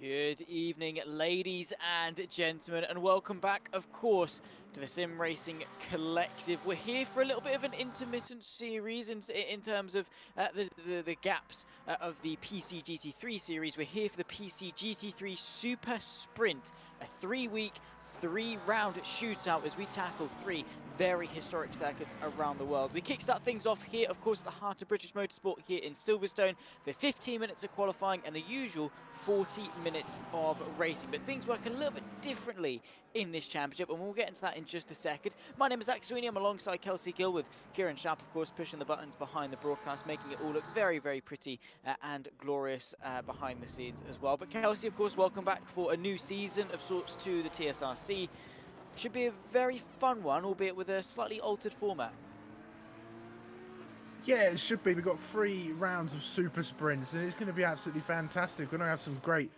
Good evening, ladies and gentlemen, and welcome back, of course, to the Sim Racing Collective. We're here for a little bit of an intermittent series in terms of the gaps of the PC GT3 series. We're here for the PC GT3 Super Sprint, a 3-week, 3-round shootout as we tackle 3 very historic circuits around the world. We kickstart things off here, of course, at the heart of British motorsport here in Silverstone for 15 minutes of qualifying and the usual 40 minutes of racing. But things work a little bit differently in this championship, and we'll get into that in just a second. My name is Zach Sweeney. I'm alongside Kelsey Gill with Kieran Sharp, of course, pushing the buttons behind the broadcast, making it all look very, very pretty and glorious behind the scenes as well. But Kelsey, of course, welcome back for a new season of sorts to the TSRC. Should be a very fun one, albeit with a slightly altered format. Yeah, it should be. We've got 3 rounds of super sprints, and it's going to be absolutely fantastic. We're going to have some great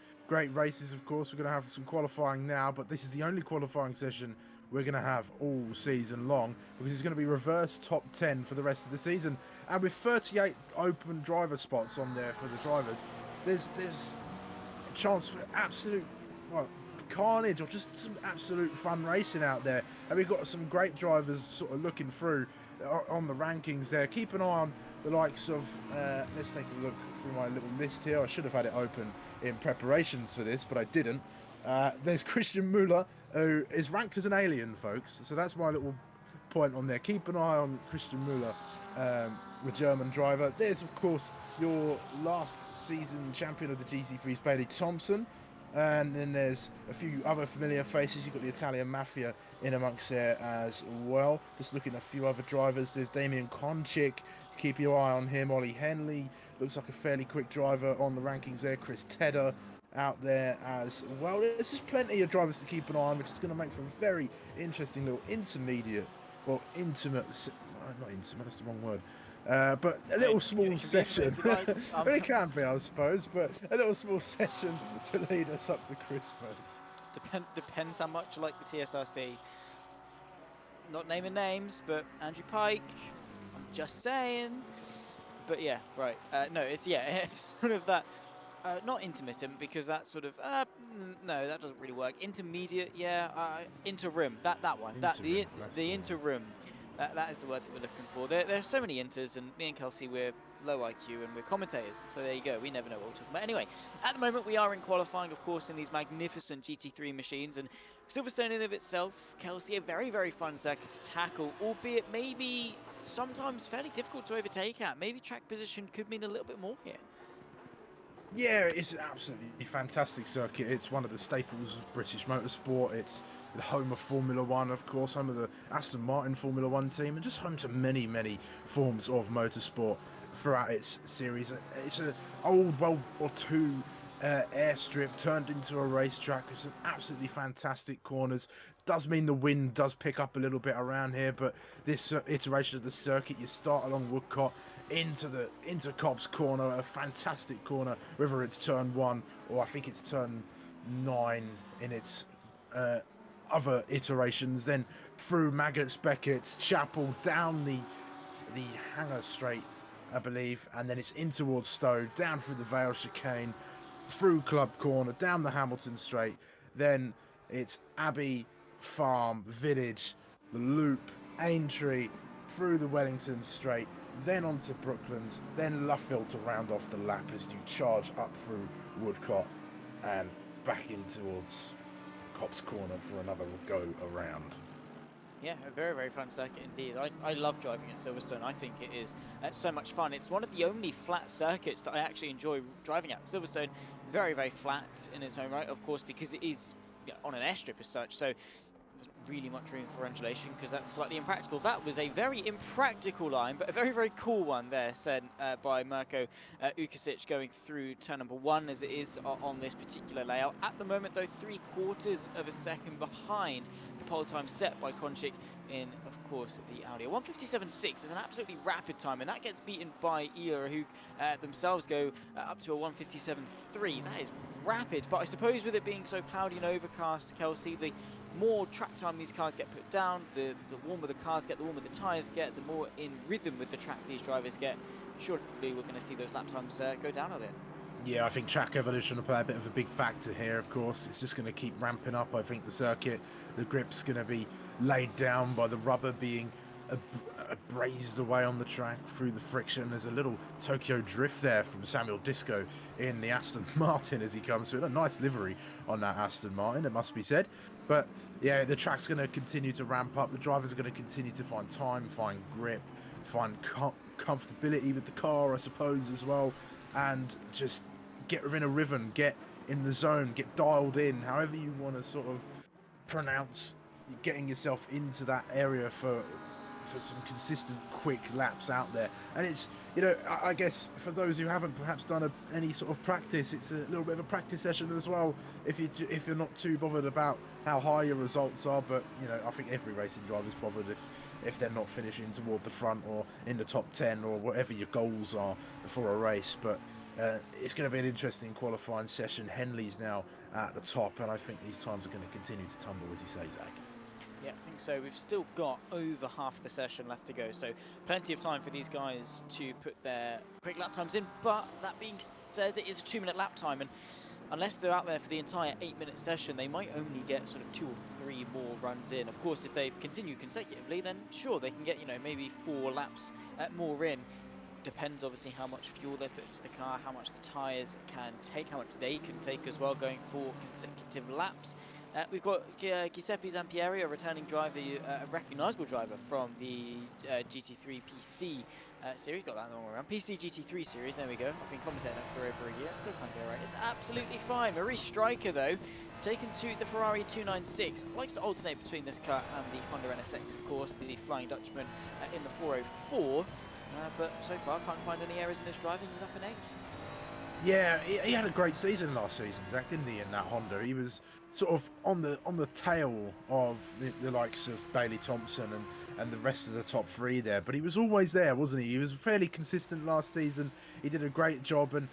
races, of course. We're going to have some qualifying now, but this is the only qualifying session we're going to have all season long, because it's going to be reverse top 10 for the rest of the season. And with 38 open driver spots on there for the drivers, there's a chance for absolute, well, carnage or just some absolute fun racing out there. And we've got some great drivers sort of looking through on the rankings there. Keep an eye on the likes of let's take a look through my little list here. I should have had it open in preparations for this, but I didn't. There's Christian Müller, who is ranked as an alien, folks, so that's my little point on there. Keep an eye on Christian Müller, the German driver. There's, of course, your last season champion of the GT3, Bailey Thompson. And then there's a few other familiar faces. You've got the Italian Mafia in amongst there as well. Just looking at a few other drivers. There's Damian Konchik. Keep your eye on him. Ollie Henley looks like a fairly quick driver on the rankings there. Chris Tedder out there as well. There's just plenty of drivers to keep an eye on, which is going to make for a very interesting little intermediate, well, intimate, not intimate, that's the wrong word. But a little small session. It can be, I suppose, but a little small session to lead us up to Christmas. Depends how much you like the TSRC. Not naming names, but Andrew Pike, I'm just saying. But yeah, right. No, it's, yeah, sort of that. Not intermittent, because that's sort of no, that doesn't really work. Intermediate, yeah. Interim, that one. Interim, the interim. That is the word that we're looking for. There's so many inters, and me and Kelsey, we're low IQ and we're commentators. So there you go. We never know what we're talking about. Anyway, at the moment we are in qualifying, of course, in these magnificent GT3 machines. And Silverstone in and of itself, Kelsey, a very, very fun circuit to tackle, albeit maybe sometimes fairly difficult to overtake at. Maybe track position could mean a little bit more here. Yeah, it's an absolutely fantastic circuit. It's one of the staples of British motorsport. It's the home of Formula One, of course, home of the Aston Martin Formula One team, and just home to many, many forms of motorsport throughout its series. It's an old World War II airstrip turned into a racetrack. It's an absolutely fantastic corners. Does mean the wind does pick up a little bit around here, but this iteration of the circuit, you start along Woodcott into Cobb's Corner, a fantastic corner, whether it's turn 1 or I think it's turn 9 in its other iterations, then through Maggots, Beckett's, Chapel, down the Hanger Straight, I believe, and then it's in towards Stowe, down through the Vale Chicane, through Club Corner, down the Hamilton Straight, then it's Abbey Farm, Village, the Loop, Aintree, through the Wellington Straight, then onto Brooklands, then Luffield to round off the lap as you charge up through Woodcott and back in towards Cobb's Corner for another go around. Yeah, a very, very fun circuit indeed. I love driving at Silverstone. I think it is so much fun. It's one of the only flat circuits that I actually enjoy driving at. Silverstone, very, very flat in its own right, of course, because it is on an airstrip as such. So there's not really much room for undulation because that's slightly impractical. That was a very impractical line, but a very, very cool one there, said by Mirko Ukasic going through turn number 1 as it is on this particular layout. At the moment, though, 3/4 of a second behind the pole time set by Konchik in, of course, the Audi. 1:57.6 is an absolutely rapid time, and that gets beaten by Ela, who themselves go up to a 1:57.3. That is rapid, but I suppose with it being so cloudy and overcast, Kelsey, the more track time these cars get put down, the warmer the cars get, the warmer the tyres get, the more in rhythm with the track these drivers get. Surely we're going to see those lap times go down a bit. Yeah, I think track evolution will play a bit of a big factor here, of course. It's just going to keep ramping up. I think the circuit, the grip's going to be laid down by the rubber being brazed away on the track through the friction. There's a little Tokyo drift there from Samuel Disco in the Aston Martin as he comes through. A nice livery on that Aston Martin, it must be said. But yeah, the track's going to continue to ramp up. The drivers are going to continue to find time, find grip, find comfortability with the car, I suppose, as well, and just get within a rhythm, get in the zone, get dialed in, however you want to sort of pronounce getting yourself into that area for some consistent quick laps out there. And it's, you know, I guess for those who haven't perhaps done any sort of practice, it's a little bit of a practice session as well, if you're not too bothered about how high your results are. But you know, I think every racing driver's bothered if they're not finishing toward the front or in the top 10 or whatever your goals are for a race. But it's going to be an interesting qualifying session. Henley's now at the top, and I think these times are going to continue to tumble, as you say, Zach. Yeah, I think so. We've still got over half the session left to go, so plenty of time for these guys to put their quick lap times in. But that being said, it is a 2-minute lap time, and unless they're out there for the entire 8-minute session, they might only get sort of 2 or 3 more runs in. Of course, if they continue consecutively, then sure, they can get, you know, maybe 4 laps more in. Depends obviously how much fuel they put into the car, how much the tyres can take, how much they can take as well, going for consecutive laps. We've got Giuseppe Zampieri, a returning driver, a recognisable driver from the GT3 PC series. Got that the wrong way around. PC GT3 series, there we go. I've been commentating that for over a year. Still can't get it right. It's absolutely fine. Maurice Stryker, though, taken to the Ferrari 296. Likes to alternate between this car and the Honda NSX, of course, the Flying Dutchman in the 404. But so far, can't find any errors in his driving. He's up in 8. Yeah, he had a great season last season, Zach, didn't he, in that Honda? He was sort of on the tail of the likes of Bailey Thompson and the rest of the top 3 there. But he was always there, wasn't he? He was fairly consistent last season. He did a great job, and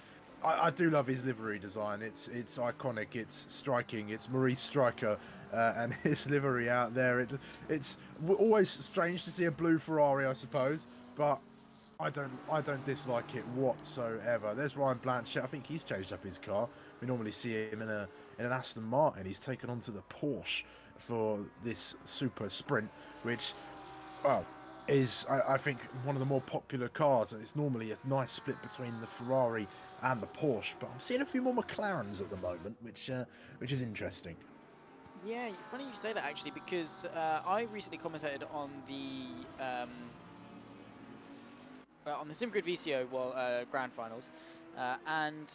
I do love his livery design. It's iconic, it's striking, it's Maurice Stryker and his livery out there. It's always strange to see a blue Ferrari, I suppose, but I don't dislike it whatsoever. There's Ryan Blanchett. I think he's changed up his car. We normally see him in an Aston Martin. He's taken onto the Porsche for this super sprint, which, well, is I think one of the more popular cars. It's normally a nice split between the Ferrari and the Porsche, but I'm seeing a few more McLarens at the moment, which is interesting. Yeah, funny you say that actually, because I recently commentated on the SimGrid VCO Grand Finals, and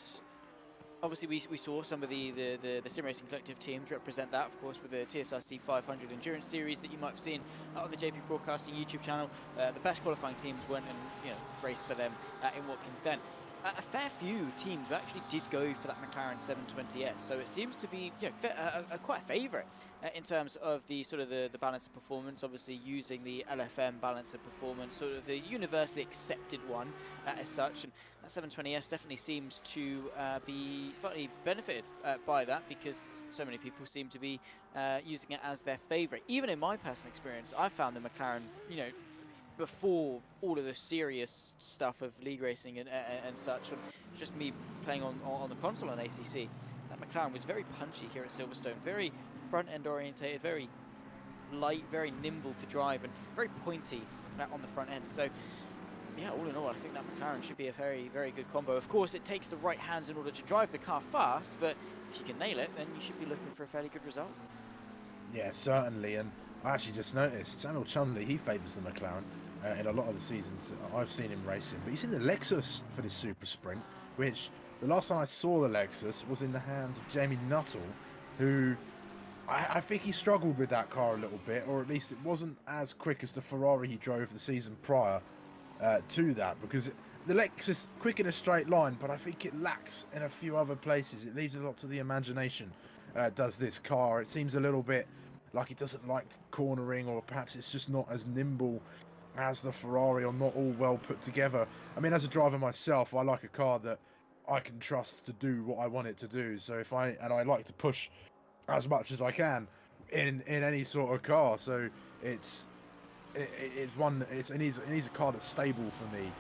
obviously we saw some of the Sim Racing Collective teams represent that, of course, with the TSRC 500 Endurance Series that you might have seen on the JP Broadcasting YouTube channel. The best qualifying teams went and raced for them in Watkins Glen. A fair few teams actually did go for that McLaren 720S, so it seems to be quite a favourite in terms of the sort of the balance of performance. Obviously, using the LFM balance of performance, sort of the universally accepted one as such, and that 720S definitely seems to be slightly benefited by that, because so many people seem to be using it as their favourite. Even in my personal experience, I found the McLaren, before all of the serious stuff of league racing and such, and just me playing on the console on ACC, that McLaren was very punchy here at Silverstone, very front end orientated, very light, very nimble to drive, and very pointy on the front end. So yeah, all in all, I think that McLaren should be a very, very good combo. Of course, it takes the right hands in order to drive the car fast, but if you can nail it, then you should be looking for a fairly good result. Yeah, certainly. And I actually just noticed Samuel Chumley, he favours the McLaren in a lot of the seasons I've seen him racing. But he's in the Lexus for this super sprint, which the last time I saw the Lexus was in the hands of Jamie Nuttall, who I think he struggled with that car a little bit, or at least it wasn't as quick as the Ferrari he drove the season prior to that, because the Lexus quick in a straight line, but I think it lacks in a few other places. It leaves a lot to the imagination, does this car. It seems a little bit like it doesn't like cornering, or perhaps it's just not as nimble as the Ferrari, or not all well put together. I mean, as a driver myself, I like a car that I can trust to do what I want it to do. So I like to push as much as I can in any sort of car. So it needs a car that's stable for me,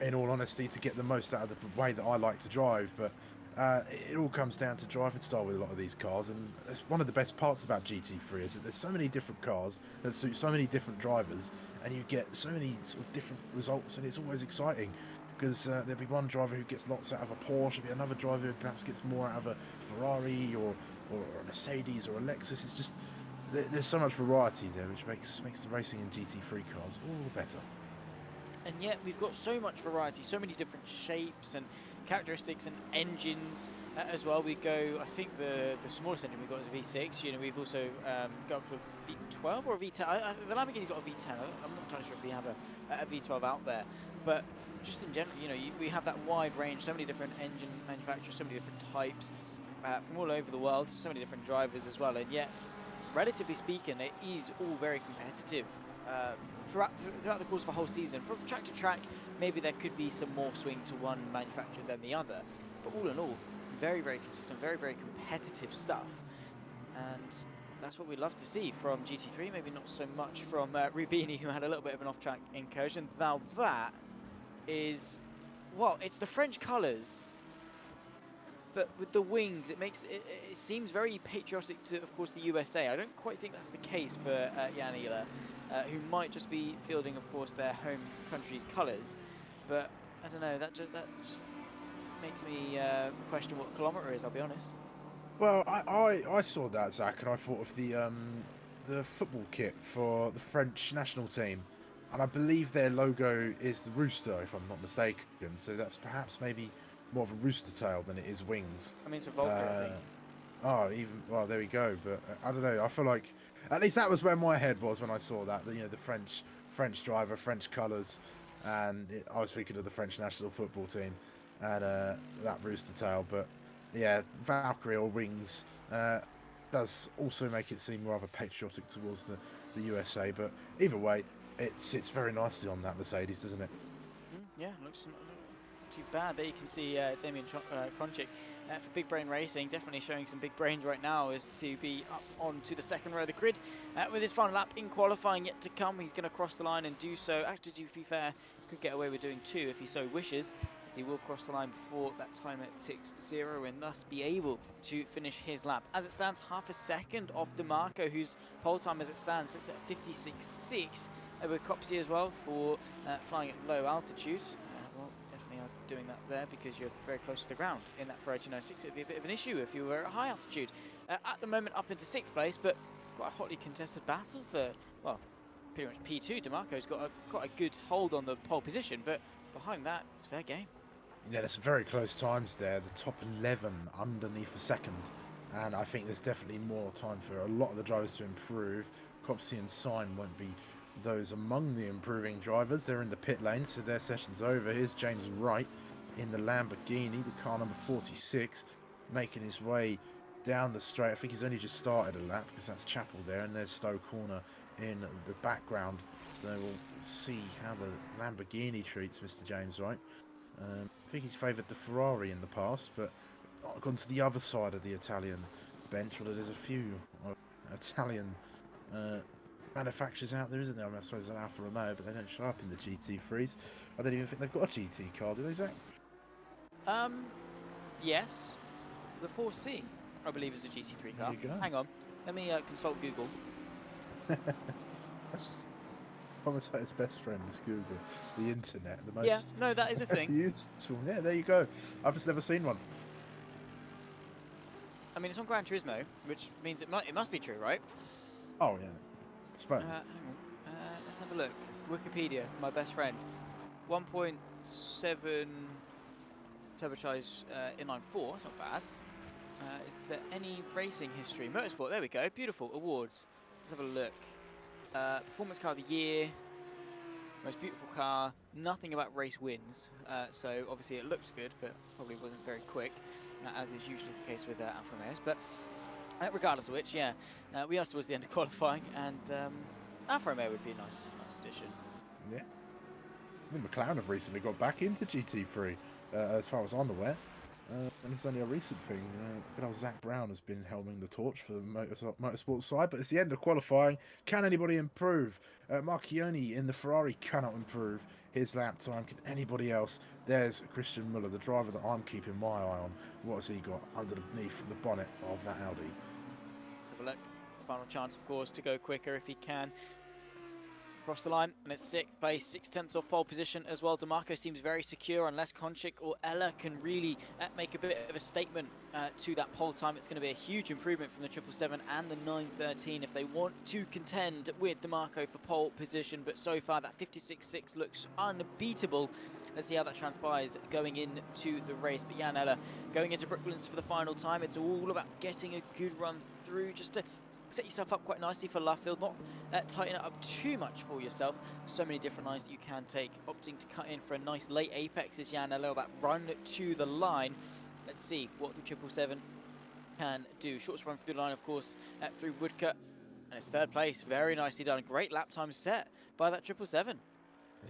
in all honesty, to get the most out of the way that I like to drive. But It all comes down to driving style with a lot of these cars, and that's one of the best parts about GT3 is that there's so many different cars that suit so many different drivers, and you get so many sort of different results, and it's always exciting because there'll be one driver who gets lots out of a Porsche, there'll be another driver who perhaps gets more out of a Ferrari or a Mercedes or a Lexus. It's just there's so much variety there, which makes the racing in GT3 cars all the better. And yet we've got so much variety, so many different shapes and characteristics and engines as well. We go, I think the smallest engine we've got is a V6. You know, we've also got up to a V12 or a V10. The Lamborghini's got a V10. I'm not entirely sure if we have a V12 out there, but just in general, you know, we have that wide range, so many different engine manufacturers, so many different types from all over the world, so many different drivers as well, and yet, relatively speaking, it is all very competitive. Throughout the course of a whole season, from track to track, maybe there could be some more swing to one manufacturer than the other, but all in all, very, very consistent, very, very competitive stuff, and that's what we love to see from GT3. Maybe not so much from Rubini, who had a little bit of an off-track incursion. Now that is, well, it's the French colours, but with the wings, it seems very patriotic to, of course, the USA. I don't quite think that's the case for Jan Ehler, who might just be fielding, of course, their home country's colours. But I don't know, that just makes me question what kilometre is, I'll be honest. Well, I saw that, Zach, and I thought of the football kit for the French national team, and I believe their logo is the rooster, if I'm not mistaken. So that's perhaps maybe more of a rooster tail than it is wings. I mean, it's a Volker, I think. Oh, well, there we go. But I don't know. I feel like at least that was where my head was when I saw that. You know, the French driver, French colours, and I was thinking of the French national football team and that rooster tail. But yeah, Valkyrie or wings does also make it seem rather patriotic towards the USA. But either way, it sits very nicely on that Mercedes, doesn't it? Yeah, looks not too bad. There you can see Damian Kronchik for Big Brain Racing, definitely showing some big brains right now, is to be up onto the second row of the grid with his final lap in qualifying yet to come. He's going to cross the line and do so. Actually, to be fair, could get away with doing 2 if he so wishes. He will cross the line before that timer ticks 0 and thus be able to finish his lap. As it stands, half a second off DeMarco, whose pole time as it stands sits at 56.6. With Copsey as well for flying at low altitude. Well, definitely are doing that there because you're very close to the ground. In that Ferrari 296, it would be a bit of an issue if you were at high altitude. At the moment, up into 6th place, but quite a hotly contested battle for, well, pretty much P2. DeMarco's got quite a good hold on the pole position, but behind that, it's fair game. Yeah, there's some very close times there. The top 11 underneath a second. And I think there's definitely more time for a lot of the drivers to improve. Copsey and Sign won't be those among the improving drivers. They're in the pit lane, so their session's over. Here's James Wright in the Lamborghini, the car number 46, making his way down the straight. I think he's only just started a lap because that's Chapel there, and there's Stowe Corner in the background. So we'll see how the Lamborghini treats Mr. James Wright. I think he's favoured the Ferrari in the past, but not gone to the other side of the Italian bench. Well, there's a few Italian manufacturers out there, isn't there? I mean, I suppose there's an Alfa Romeo, but they don't show up in the GT3s. I don't even think they've got a GT car, do they, Zach? Yes. The 4C, I believe, is a GT3 car. Hang on, let me consult Google. Commentator's best friend is Google, the internet, the most. Yeah, no, that is a thing. Useful. Yeah, there you go. I've just never seen one. I mean, it's on Gran Turismo, which means it must be true, right? Oh yeah, I suppose. Hang on. Let's have a look. Wikipedia, my best friend. 1.7 turbocharged inline 4. That's not bad. Is there any racing history? Motorsport. There we go. Beautiful awards. Let's have a look. Performance car of the year, most beautiful car, nothing about race wins, so obviously it looked good but probably wasn't very quick, as is usually the case with Alfa Romeos, but regardless of which, yeah, we are towards the end of qualifying, and Alfa Romeo would be a nice addition. Yeah. I mean, McLaren have recently got back into GT3, as far as I'm aware. and it's only a recent thing. Good old Zach Brown has been helming the torch for the motorsport side, but it's the end of qualifying. Can anybody improve? Marchioni in the Ferrari cannot improve his lap time. Can anybody else? There's Christian Muller, the driver that I'm keeping my eye on. What's he got underneath the bonnet of that Audi? Let's have a look. Final chance, of course, to go quicker if he can. Across the line, and it's sixth place, 6/10 off pole position as well. DeMarco seems very secure unless Konchik or Ella can really make a bit of a statement to that pole time. It's going to be a huge improvement from the 777 and the 913 if they want to contend with DeMarco for pole position. But so far, that 56.6 looks unbeatable. Let's see how that transpires going into the race. But Jan Eller going into Brooklands for the final time. It's all about getting a good run through just to set yourself up quite nicely for Luffield, not tighten it up too much for yourself. So many different lines that you can take, opting to cut in for a nice late apex as Jan Eller, that run to the line. Let's see what the 777 can do. Shortest run through the line, of course, through Woodcut, and it's third place. Very nicely done. Great lap time set by that 777.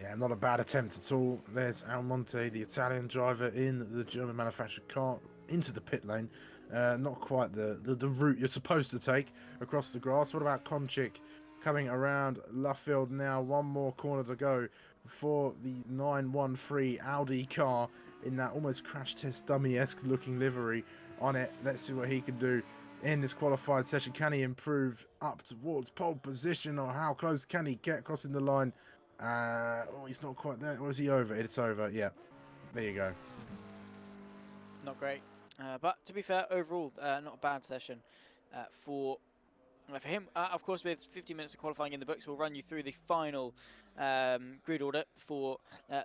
Yeah, not a bad attempt at all. There's Almonte, the Italian driver, in the German manufactured car into the pit lane. Not quite the route you're supposed to take across the grass. What about Konchik coming around Luffield now? One more corner to go for the 913 Audi car in that almost crash test dummy-esque looking livery on it. Let's see what he can do in this qualified session. Can he improve up towards pole position, or how close can he get crossing the line? Oh, he's not quite there. Or is he over? It's over. Yeah, there you go. Not great, but to be fair, overall, not a bad session for him. Of course, with 50 minutes of qualifying in the books, we'll run you through the final grid order for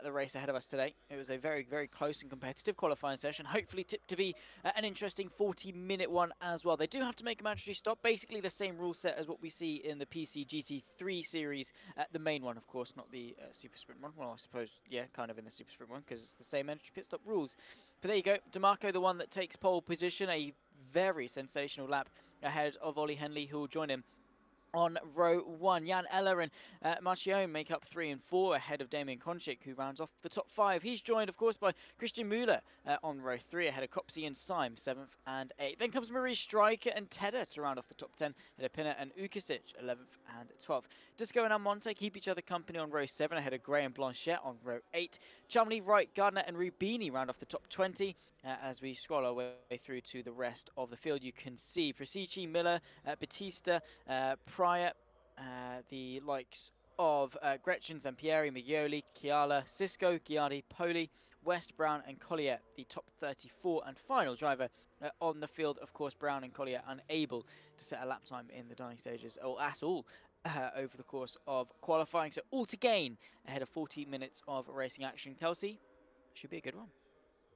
the race ahead of us today. It was a very, very close and competitive qualifying session, hopefully tipped to be an interesting 40-minute one as well. They do have to make a mandatory stop, basically the same rule set as what we see in the PC GT3 series, the main one, of course, not the Super Sprint one. Well, I suppose, yeah, kind of in the Super Sprint one, because it's the same mandatory pit stop rules. But there you go, DeMarco, the one that takes pole position, a very sensational lap ahead of Ollie Henley, who will join him on row 1. Jan Eller and Marchione make up 3 and 4 ahead of Damien Konchik, who rounds off the top 5. He's joined, of course, by Christian Müller on row 3 ahead of Copsey and Syme, 7th and 8th. Then comes Marie Stryker and Tedder to round off the top 10 ahead of Pinner and Ukasic, 11th and 12th. Disco and Almonte keep each other company on row 7 ahead of Gray and Blanchet on row 8. Chumley, Wright, Gardner and Rubini round off the top 20. As we scroll our way through to the rest of the field, you can see Presici, Miller, Batista, Pryor, the likes of Gretchen, Zampieri, Miglioli, Chiala, Cisco, Giardi, Poli, West, Brown and Collier, the top 34 and final driver on the field. Of course, Brown and Collier unable to set a lap time in the dying stages or at all over the course of qualifying. So all to gain ahead of 40 minutes of racing action. Kelsey, should be a good one.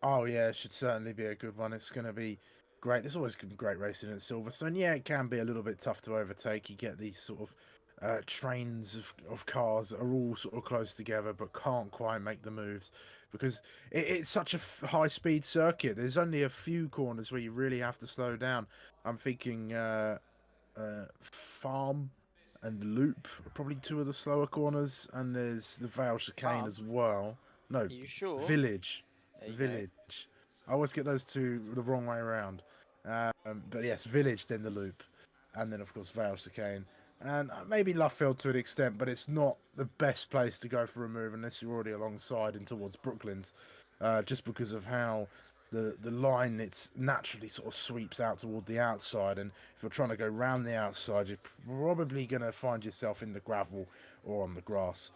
Oh yeah, it should certainly be a good one. It's going to be great. There's always great racing at Silverstone. Yeah, it can be a little bit tough to overtake. You get these sort of trains of cars that are all sort of close together but can't quite make the moves because it's such a high-speed circuit. There's only a few corners where you really have to slow down. I'm thinking Farm and Loop are probably two of the slower corners, and there's the Vale Chicane as well. No, are you sure? Village. Village. I always get those two the wrong way around. But yes, Village, then the Loop, and then of course Vale Chicane, and maybe Luffield to an extent, but it's not the best place to go for a move unless you're already alongside and towards Brooklands, just because of how the line it's naturally sort of sweeps out toward the outside, and if you're trying to go round the outside, you're probably going to find yourself in the gravel or on the grass.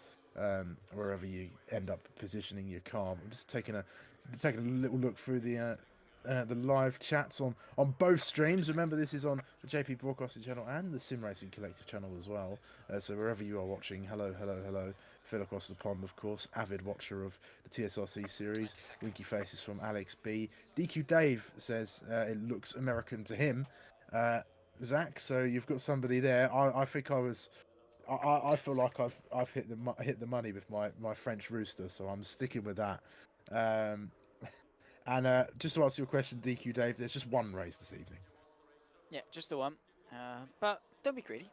Wherever you end up positioning your car. I'm just taking a little look through the live chats on both streams. Remember, this is on the JP Broadcasting channel and the Sim Racing Collective channel as well. So wherever you are watching, hello. Phil across the pond, of course, avid watcher of the TSRC series. Winky faces from Alex B. DQ Dave says it looks American to him. Zach, so you've got somebody there. I think I feel like I've hit the money with my French rooster, so I'm sticking with that. And just to answer your question, DQ Dave, there's just one race this evening. Yeah, just the one. But don't be greedy.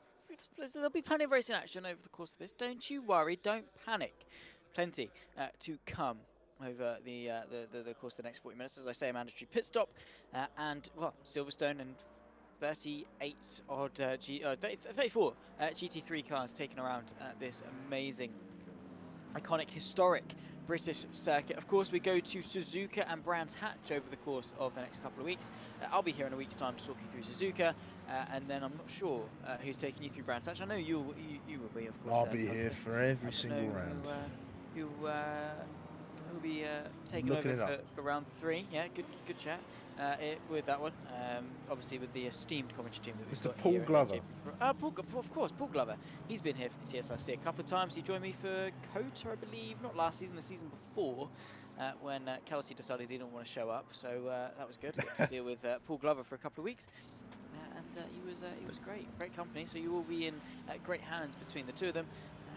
There'll be plenty of racing action over the course of this. Don't you worry. Don't panic. Plenty to come. over the course of the next 40 minutes. As I say, a mandatory pit stop, and well, Silverstone and 38 odd 34 GT3 cars taken around this amazing, iconic, historic British circuit. Of course, we go to Suzuka and Brands Hatch over the course of the next couple of weeks. I'll be here in a week's time to talk you through Suzuka, and then I'm not sure who's taking you through Brands Hatch. I know you will be, of course. I'll be here for every single round. Who will be taking over for round 3? Yeah, good chat with that one. Obviously with the esteemed commentary team that we've got Paul here. Glover. Of course, Paul Glover. He's been here for the TSRC a couple of times. He joined me for COTA, I believe, not last season, the season before, when Kelsey decided he didn't want to show up. So that was good. Got to deal with Paul Glover for a couple of weeks. And he was great company. So you will be in great hands between the two of them.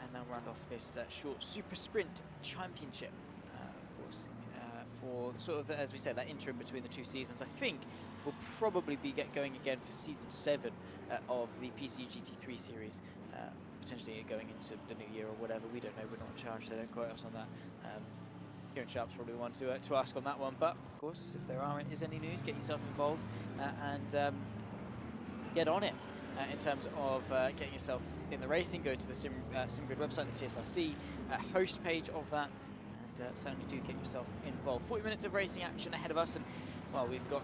And then round off this short super sprint championship, of course, for sort of, as we said, that interim between the two seasons. I think we'll probably be going again for season 7 of the PC GT3 series, potentially going into the new year or whatever. We don't know. We're not in charge, so don't quote us on that. Kieran Sharp's probably one to ask on that one. But of course, if there is any news, get yourself involved and get on it. In terms of getting yourself in the racing, go to the SimGrid website, the TSRC host page of that, and certainly do get yourself involved. 40 minutes of racing action ahead of us, and well, we've got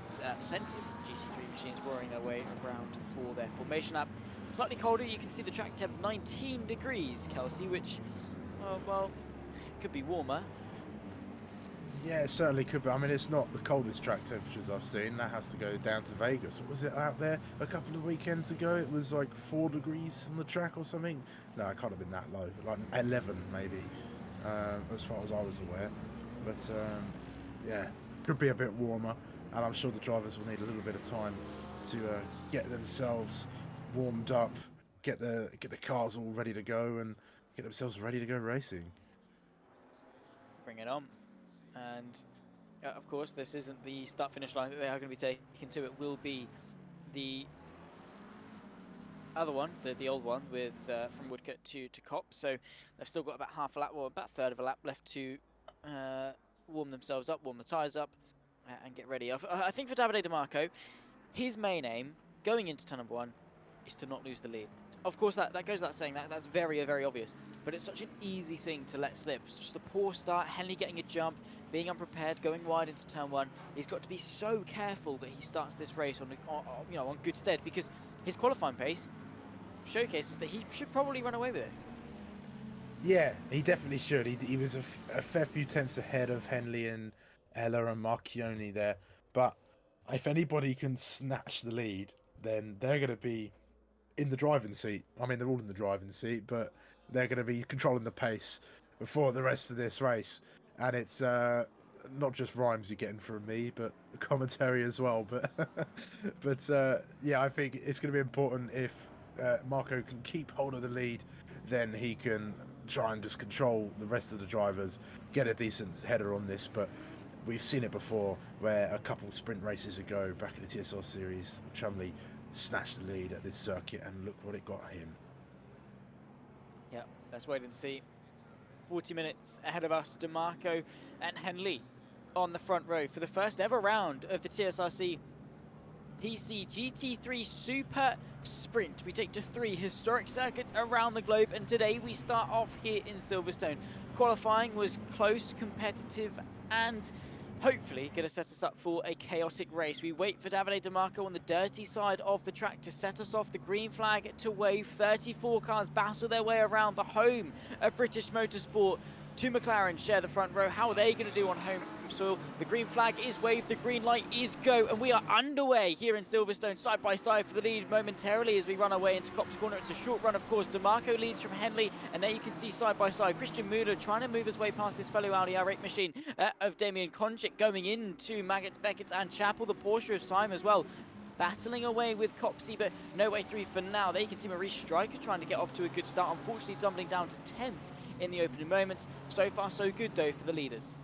plenty of GT3 machines roaring their way around for their formation lap. Slightly colder, you can see the track temp 19 degrees, Kelsey, which, well, could be warmer. Yeah, it certainly could be. I mean, it's not the coldest track temperatures I've seen. That has to go down to Vegas. What was it out there a couple of weekends ago? It was like 4 degrees on the track or something. No, it can't have been that low. Like 11 maybe, as far as I was aware. But yeah, could be a bit warmer. And I'm sure the drivers will need a little bit of time to get themselves warmed up, get the cars all ready to go, and get themselves ready to go racing. Bring it on. And of course, this isn't the start-finish line that they are going to be taken to. It will be the other one, the old one, with from Woodcote to Copse. So they've still got about half a lap, or about a third of a lap left to warm themselves up, warm the tyres up, and get ready. I think for Davide DeMarco, his main aim going into turn number 1 is to not lose the lead. Of course, that goes without saying. That's very, very obvious. But it's such an easy thing to let slip. It's just a poor start. Henley getting a jump, being unprepared, going wide into turn 1. He's got to be so careful that he starts this race on good stead, because his qualifying pace showcases that he should probably run away with this. Yeah, he definitely should. He was a fair few tenths ahead of Henley and Ella and Marchioni there. But if anybody can snatch the lead, then they're going to be in the driving seat. I mean, they're all in the driving seat, but they're going to be controlling the pace before the rest of this race. And it's not just rhymes you're getting from me, but commentary as well. But yeah, I think it's going to be important if Marco can keep hold of the lead, then he can try and just control the rest of the drivers, get a decent header on this. But we've seen it before, where a couple sprint races ago, back in the TSR series, Chumley snatched the lead at this circuit, and look what it got him. Yeah, let's wait and see. 40 minutes ahead of us, DeMarco and Henley on the front row for the first ever round of the TSRC PC GT3 Super Sprint. We take to 3 historic circuits around the globe, and today we start off here in Silverstone. Qualifying was close, competitive, and hopefully going to set us up for a chaotic race. We wait for Davide DeMarco on the dirty side of the track to set us off. The green flag to wave. 34 cars battle their way around the home of British motorsport. 2 McLaren share the front row. How are they going to do on home soil? The green flag is waved, the green light is go, and we are underway here in Silverstone, side by side for the lead momentarily as we run away into Copse Corner. It's a short run, of course. DeMarco leads from Henley, and there you can see side by side Christian Muller trying to move his way past this fellow Audi R8 machine of Damien Konchik, going into Maggots, Beckett's and Chappell, the Porsche of Syme as well. Battling away with Copsey, but no way through for now. There you can see Maurice Stryker trying to get off to a good start, unfortunately tumbling down to 10th in the opening moments. So far so good though for the leaders.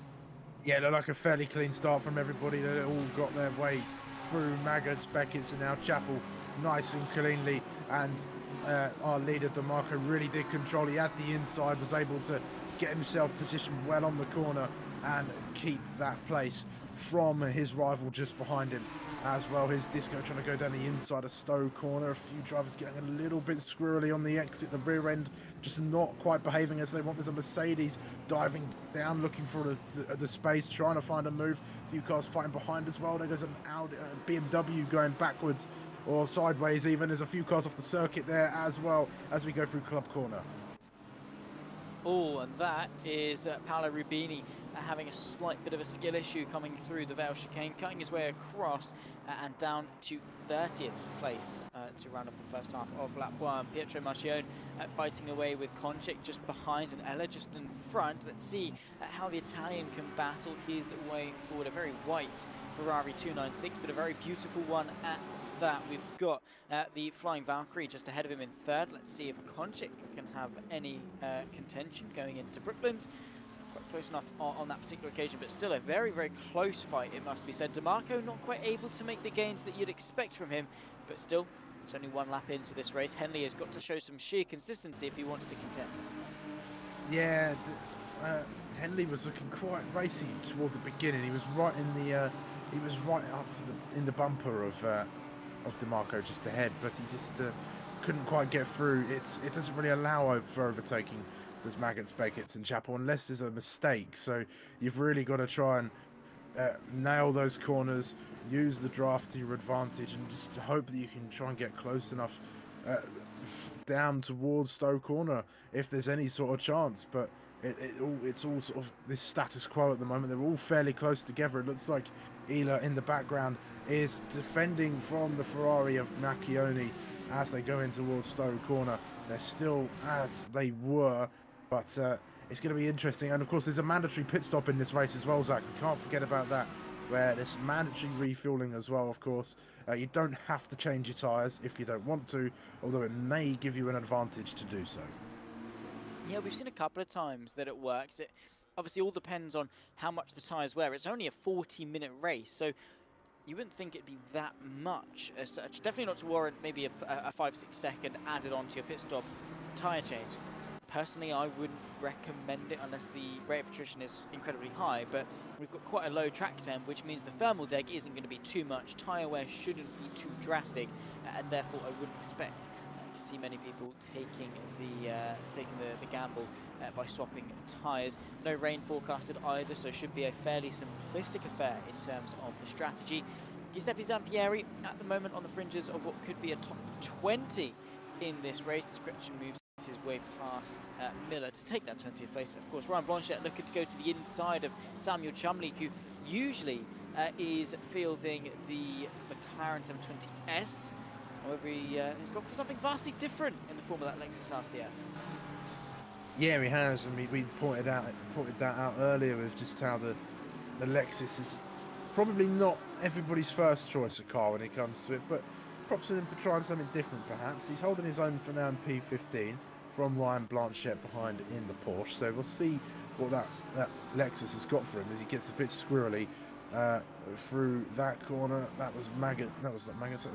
Yeah, look like a fairly clean start from everybody. They all got their way through. Maggots, Beckett's and now Chappell nice and cleanly, and our leader DeMarco really did control. He had the inside, was able to get himself positioned well on the corner and keep that place from his rival just behind him as well. His Disco trying to go down the inside of Stowe corner. A few drivers getting a little bit squirrely on the exit. The rear end just not quite behaving as they want. There's a Mercedes diving down, looking for the space, trying to find a move. A few cars fighting behind as well. There goes an Audi, BMW going backwards or sideways even. There's a few cars off the circuit there as well as we go through Club Corner. Oh, and that is Paolo Rubini having a slight bit of a skill issue coming through the Vale chicane, cutting his way across and down to 30th place to round off the first half of lap 1. Pietro Marchione fighting away with Koncic just behind and Ella just in front. Let's see how the Italian can battle his way forward. A very white Ferrari 296, but a very beautiful one at that. We've got the Flying Valkyrie just ahead of him in third. Let's see if Koncic can have any contention going into Brooklands. Quite close enough on that particular occasion, but still a very, very close fight, it must be said. DeMarco not quite able to make the gains that you'd expect from him, but still, it's only one lap into this race. Henley has got to show some sheer consistency if he wants to contend. Yeah, Henley was looking quite racy toward the beginning. He was right in the, he was right up in the bumper of DeMarco just ahead, but he just couldn't quite get through. It doesn't really allow for overtaking. There's Maggots, Beckett's and Chapel unless there's a mistake, so you've really got to try and nail those corners, use the draft to your advantage, and just hope that you can try and get close enough down towards Stowe corner if there's any sort of chance. But it's all sort of this status quo at the moment. They're all fairly close together. It looks like Ela in the background is defending from the Ferrari of Macchione as they go in towards Stowe corner. They're still as they were, but it's going to be interesting. And of course, there's a mandatory pit stop in this race as well, Zach. We can't forget about that, where there's mandatory refueling as well, of course. You don't have to change your tyres if you don't want to, although it may give you an advantage to do so. Yeah, we've seen a couple of times that it works. It obviously all depends on how much the tyres wear. It's only a 40-minute race, so you wouldn't think it'd be that much as such. Definitely not to warrant maybe a 5-6 second added on to your pit stop tyre change. Personally, I wouldn't recommend it unless the rate of attrition is incredibly high, but we've got quite a low track temp, which means the thermal deg isn't going to be too much. Tyre wear shouldn't be too drastic, and therefore I wouldn't expect to see many people taking the gamble by swapping tyres. No rain forecasted either, so it should be a fairly simplistic affair in terms of the strategy. Giuseppe Zampieri at the moment on the fringes of what could be a top 20 in this race as Gretchen moves his way past Miller to take that 20th place. Of course, Ryan Blanchett looking to go to the inside of Samuel Chumley, who usually is fielding the McLaren 720S. However, he's gone for something vastly different in the form of that Lexus RCF. Yeah, he has. I mean, we pointed that out earlier with just how the Lexus is probably not everybody's first choice of car when it comes to it, but props on him for trying something different perhaps. He's holding his own for now in P15 from Ryan Blanchett behind in the Porsche, so we'll see what that Lexus has got for him as he gets a bit squirrely through that corner. That was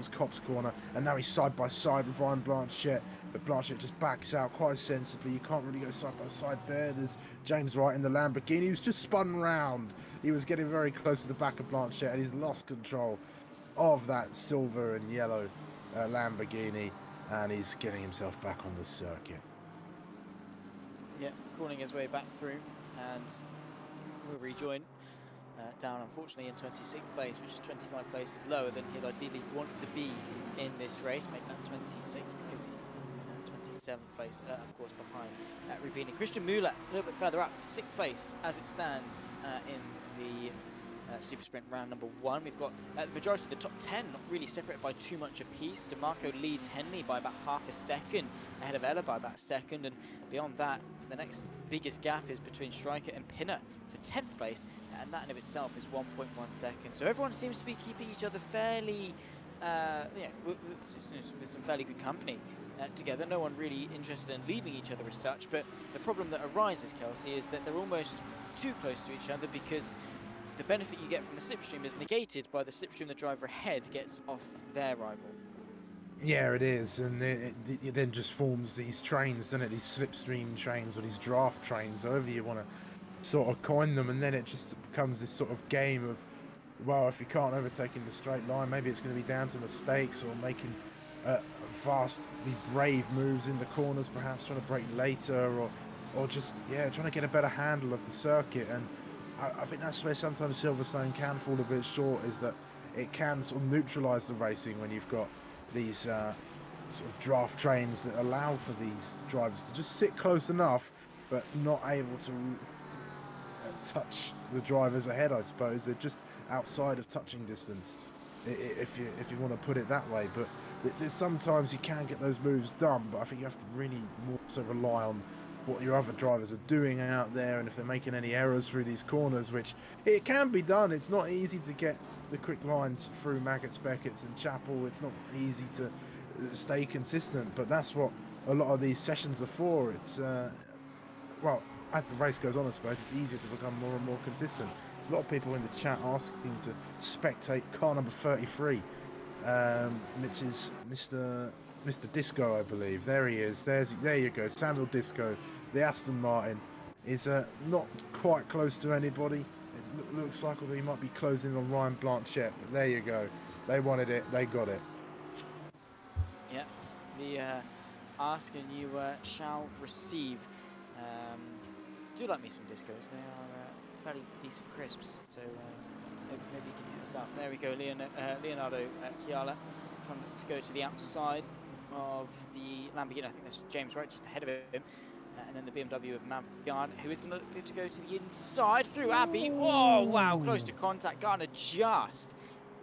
Cop's corner, and now he's side by side with Ryan Blanchett, but Blanchett just backs out quite sensibly. You can't really go side by side there. There's James Wright in the Lamborghini who's just spun round. He was getting very close to the back of Blanchett and he's lost control of that silver and yellow Lamborghini, and he's getting himself back on the circuit. Yeah, crawling his way back through, and will rejoin down, unfortunately, in 26th place, which is 25 places lower than he'd ideally want to be in this race. Make that 26 because he's 27th place, of course, behind Rubini. Christian Müller a little bit further up, 6th place as it stands in the Super Sprint round number 1. We've got the majority of the top 10 not really separated by too much apiece. DeMarco leads Henley by about half a second, ahead of Ella by about a second, and beyond that, the next biggest gap is between Stryker and Pinner for 10th place, and that in of itself is 1.1 seconds. So everyone seems to be keeping each other fairly, with some fairly good company together. No one really interested in leaving each other as such, but the problem that arises, Kelsey, is that they're almost too close to each other because the benefit you get from the slipstream is negated by the slipstream the driver ahead gets off their rival. Yeah, it is, and it then just forms these trains, doesn't it? These slipstream trains or these draft trains, however you want to sort of coin them, and then it just becomes this sort of game of, well, if you can't overtake in the straight line, maybe it's going to be down to mistakes or making vastly brave moves in the corners, perhaps trying to brake later, or just, yeah, trying to get a better handle of the circuit. And I think that's where sometimes Silverstone can fall a bit short, is that it can sort of neutralise the racing when you've got these sort of draft trains that allow for these drivers to just sit close enough, but not able to touch the drivers ahead. I suppose they're just outside of touching distance, if you want to put it that way. But there's sometimes you can get those moves done, but I think you have to really more so rely on what your other drivers are doing out there, and if they're making any errors through these corners, which it can be done. It's not easy to get the quick lines through Maggots, Beckett's and Chapel. It's not easy to stay consistent, but that's what a lot of these sessions are for. It's well, as the race goes on, I suppose it's easier to become more and more consistent. There's a lot of people in the chat asking to spectate car number 33, which is Mr. Disco, I believe. There he is. There you go. Samuel Disco. The Aston Martin is not quite close to anybody. It looks like, although he might be closing on Ryan Blanchette, but there you go. They wanted it. They got it. Yeah, the ask and you shall receive. Do like me some discos. They are fairly decent crisps, so maybe you can hit us up. There we go, Leonardo Chiala trying to go to the outside of the Lamborghini. I think that's James Wright just ahead of him. And then the BMW of Mavgard, who is going to go to the inside through Abbey. Oh, wow, close to contact. Gardner just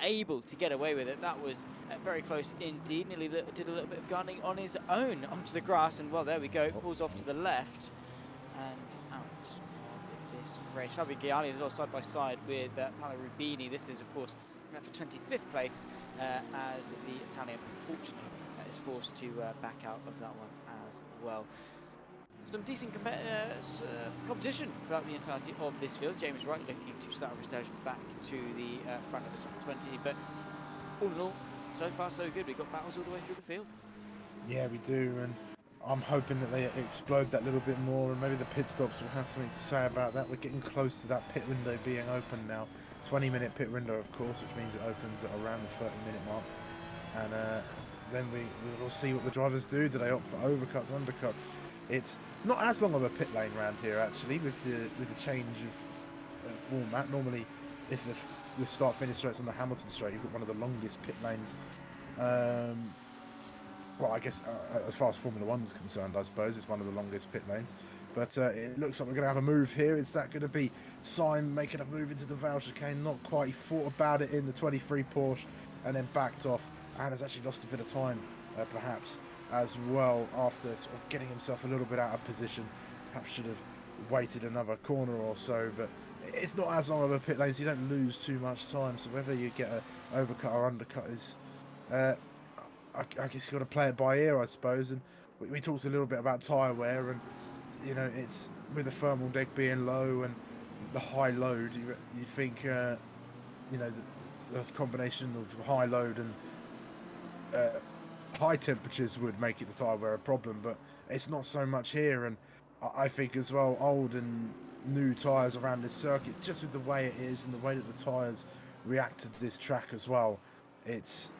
able to get away with it. That was very close indeed. Nearly did a little bit of gunning on his own onto the grass. And, well, there we go. Pulls off to the left and out of this race. Fabio Ghiali as well, side by side with Paolo Rubini. This is, of course, for 25th place as the Italian, unfortunately, is forced to back out of that one as well. Some decent competition throughout the entirety of this field. James Wright looking to start a resurgence back to the front of the top 20. But all in all, so far so good. We've got battles all the way through the field. Yeah, we do, and I'm hoping that they explode that little bit more, and maybe the pit stops will have something to say about that. We're getting close to that pit window being open now. 20-minute pit window, of course, which means it opens at around the 30-minute mark. And then we'll see what the drivers do. Do they opt for overcuts, undercuts? It's not as long of a pit lane around here, actually, with the change of format. Normally, if the start-finish straight's on the Hamilton straight, you've got one of the longest pit lanes. Well, I guess as far as Formula 1 is concerned, I suppose it's one of the longest pit lanes. But it looks like we're going to have a move here. Is that going to be Syme making a move into the Vale chicane? Not quite. He thought about it in the 23 Porsche and then backed off, and has actually lost a bit of time, perhaps, as well, after sort of getting himself a little bit out of position. Perhaps should have waited another corner or so, but it's not as long of a pit lane, so you don't lose too much time. So whether you get an overcut or undercut is, I guess you've got to play it by ear, I suppose. And we talked a little bit about tyre wear, and you know, it's with the thermal deck being low and the high load, you'd think, you know, the combination of high load and high temperatures would make it the tyre wear a problem, but it's not so much here. And I think as well, old and new tyres around this circuit, just with the way it is and the way that the tyres react to this track as well, there's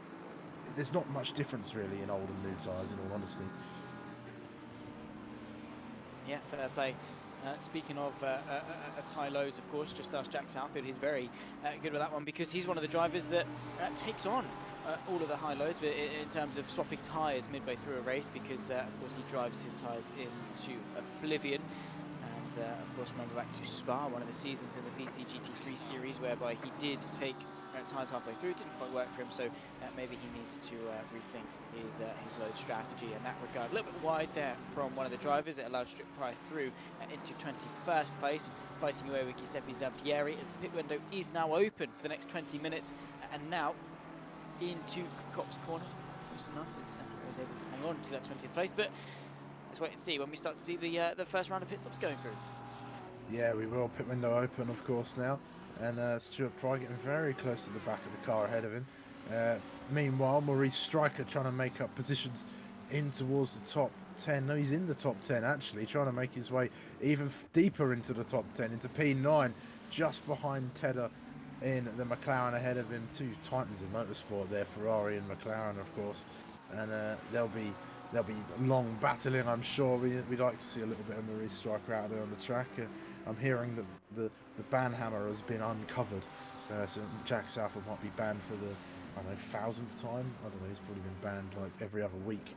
not much difference really in old and new tyres, in all honesty. Yeah, fair play. Speaking of high loads, of course, just ask Jack Southfield. He's very good with that one, because he's one of the drivers that takes on all of the high loads in terms of swapping tyres midway through a race, because of course he drives his tyres into oblivion. And of course, remember back to Spa, one of the seasons in the PC GT3 series, whereby he did take tyres halfway through. It didn't quite work for him, so maybe he needs to rethink his load strategy in that regard. A little bit wide there from one of the drivers. It allowed Strip Pry through into 21st place, fighting away with Giuseppe Zampieri, as the pit window is now open for the next 20 minutes. And now into Copse Corner. Close enough, as he was able to hang on to that 20th place. But let's wait and see when we start to see the first round of pit stops going through. Yeah, we will. Pit window open, of course, now. And Stuart Pry getting very close to the back of the car ahead of him. Meanwhile, Maurice Stryker trying to make up positions in towards the top 10. No, he's in the top 10 actually, trying to make his way even deeper into the top 10, into P9, just behind Tedder in the McLaren, ahead of him. Two titans in motorsport there, Ferrari and McLaren, of course, and they'll be long battling, I'm sure. We'd like to see a little bit of Maurice Stryker out there on the track. I'm hearing that the banhammer has been uncovered, so Jack Southwood might be banned for the, I don't know, 1000th time. I don't know, he's probably been banned like every other week,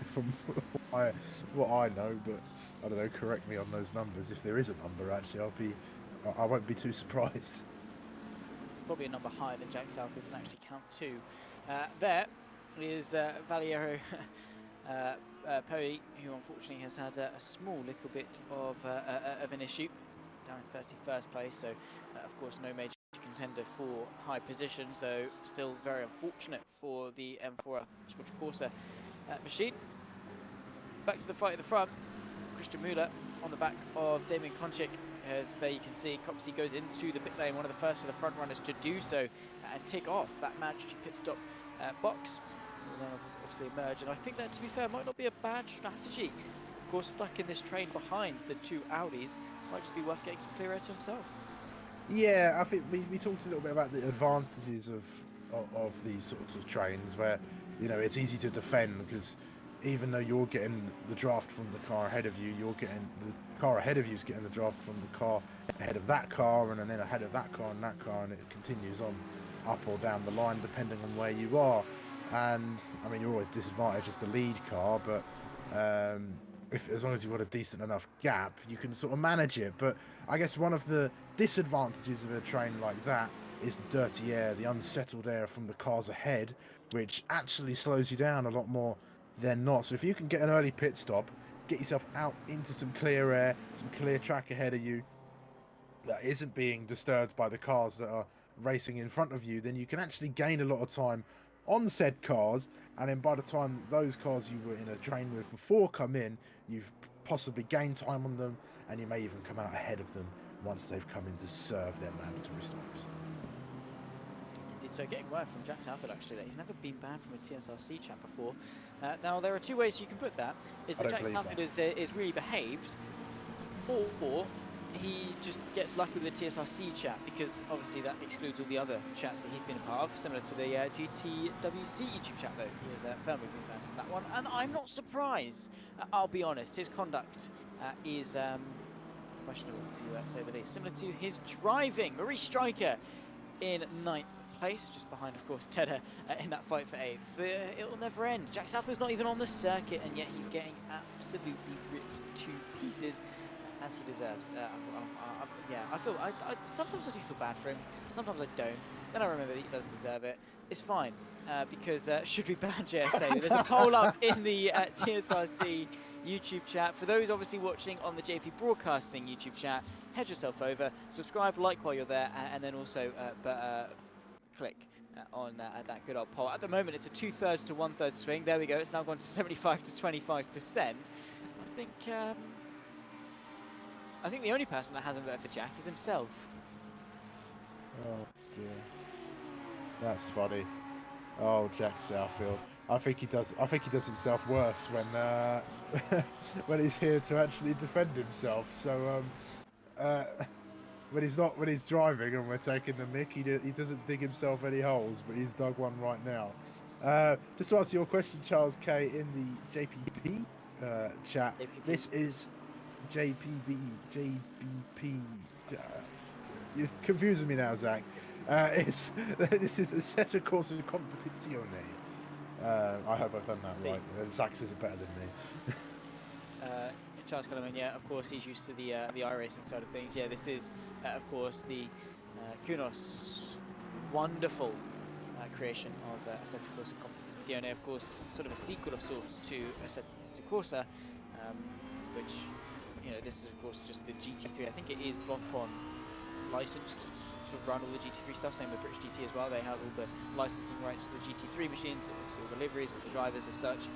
from what I know, but I don't know, correct me on those numbers. If there is a number, actually, I won't be too surprised. It's probably a number higher than Jack Southwood can actually count to. There is Valiero Poe, who unfortunately has had a small little bit of an issue, down in 31st place, so of course no major contender for high position, so still very unfortunate for the M4 Corsa machine. Back to the fight at the front, Christian Müller on the back of Damien Konchik. As there you can see, Copsey goes into the pit lane, one of the first of the front runners to do so and tick off that mandatory pit stop box. Will then obviously emerge, and I think that, to be fair, might not be a bad strategy. Of course, stuck in this train behind the two Audis, might just be worth getting some clear air to himself. Yeah, I think we talked a little bit about the advantages of these sorts of trains, where, you know, it's easy to defend because even though you're getting the draft from the car ahead of you, the car ahead of you is getting the draft from the car ahead of that car, and then ahead of that car and that car, and it continues on up or down the line depending on where you are. And I mean, you're always disadvantaged as the lead car, but as long as you've got a decent enough gap, you can sort of manage it. But I guess one of the disadvantages of a train like that is the dirty air, the unsettled air from the cars ahead, which actually slows you down a lot more than not. So if you can get an early pit stop, get yourself out into some clear air, some clear track ahead of you that isn't being disturbed by the cars that are racing in front of you, then you can actually gain a lot of time on said cars, and then by the time those cars you were in a train with before come in, you've possibly gained time on them, and you may even come out ahead of them once they've come in to serve their mandatory stops. Indeed, so getting word from Jack Southwood actually that he's never been banned from a TSRC chat before. Now there are two ways you can put that: is that Jack Southwood is really behaved, or he just gets lucky with the TSRC chat, because obviously that excludes all the other chats that he's been a part of, similar to the GTWC YouTube chat, though. He has firmly been banned from that one, and I'm not surprised. I'll be honest, his conduct is questionable, to say the least. Similar to his driving. Maurice Stryker in 9th place, just behind, of course, Tedder in that fight for 8th. It'll never end. Jack Southwood's not even on the circuit, and yet he's getting absolutely ripped to pieces, as he deserves. Yeah, sometimes I do feel bad for him, sometimes I don't. Then I remember that he does deserve it. It's fine, because should we ban JSA? There's a poll up in the TSRC YouTube chat. For those obviously watching on the JP Broadcasting YouTube chat, head yourself over, subscribe, like while you're there, and then also click on that good old poll. At the moment, it's a 2/3 to 1/3 swing. There we go. It's now gone to 75 to 25%. I think the only person that hasn't voted for Jack is himself. Oh dear, that's funny. Oh, Jack Southfield. I think he does himself worse when when he's here to actually defend himself. So when he's driving and we're taking the mick, he doesn't dig himself any holes, but he's dug one right now. Just to answer your question, Charles K, in the JPP chat, JPP. This is JPB. You're confusing me now, Zach. This is Assetto Corsa Competizione. I hope I've done that right. Zach says it better than me. Charles Cullinan, yeah, of course, he's used to the iRacing side of things. Yeah, this is, of course, the Kunos wonderful creation of Assetto Corsa Competizione. Of course, sort of a sequel of sorts to Assetto Corsa, which, you know, this is, of course, just the GT3. I think it is Blancpain licensed to run all the GT3 stuff, same with British GT as well. They have all the licensing rights to the GT3 machines, obviously all the liveries, all the drivers as such.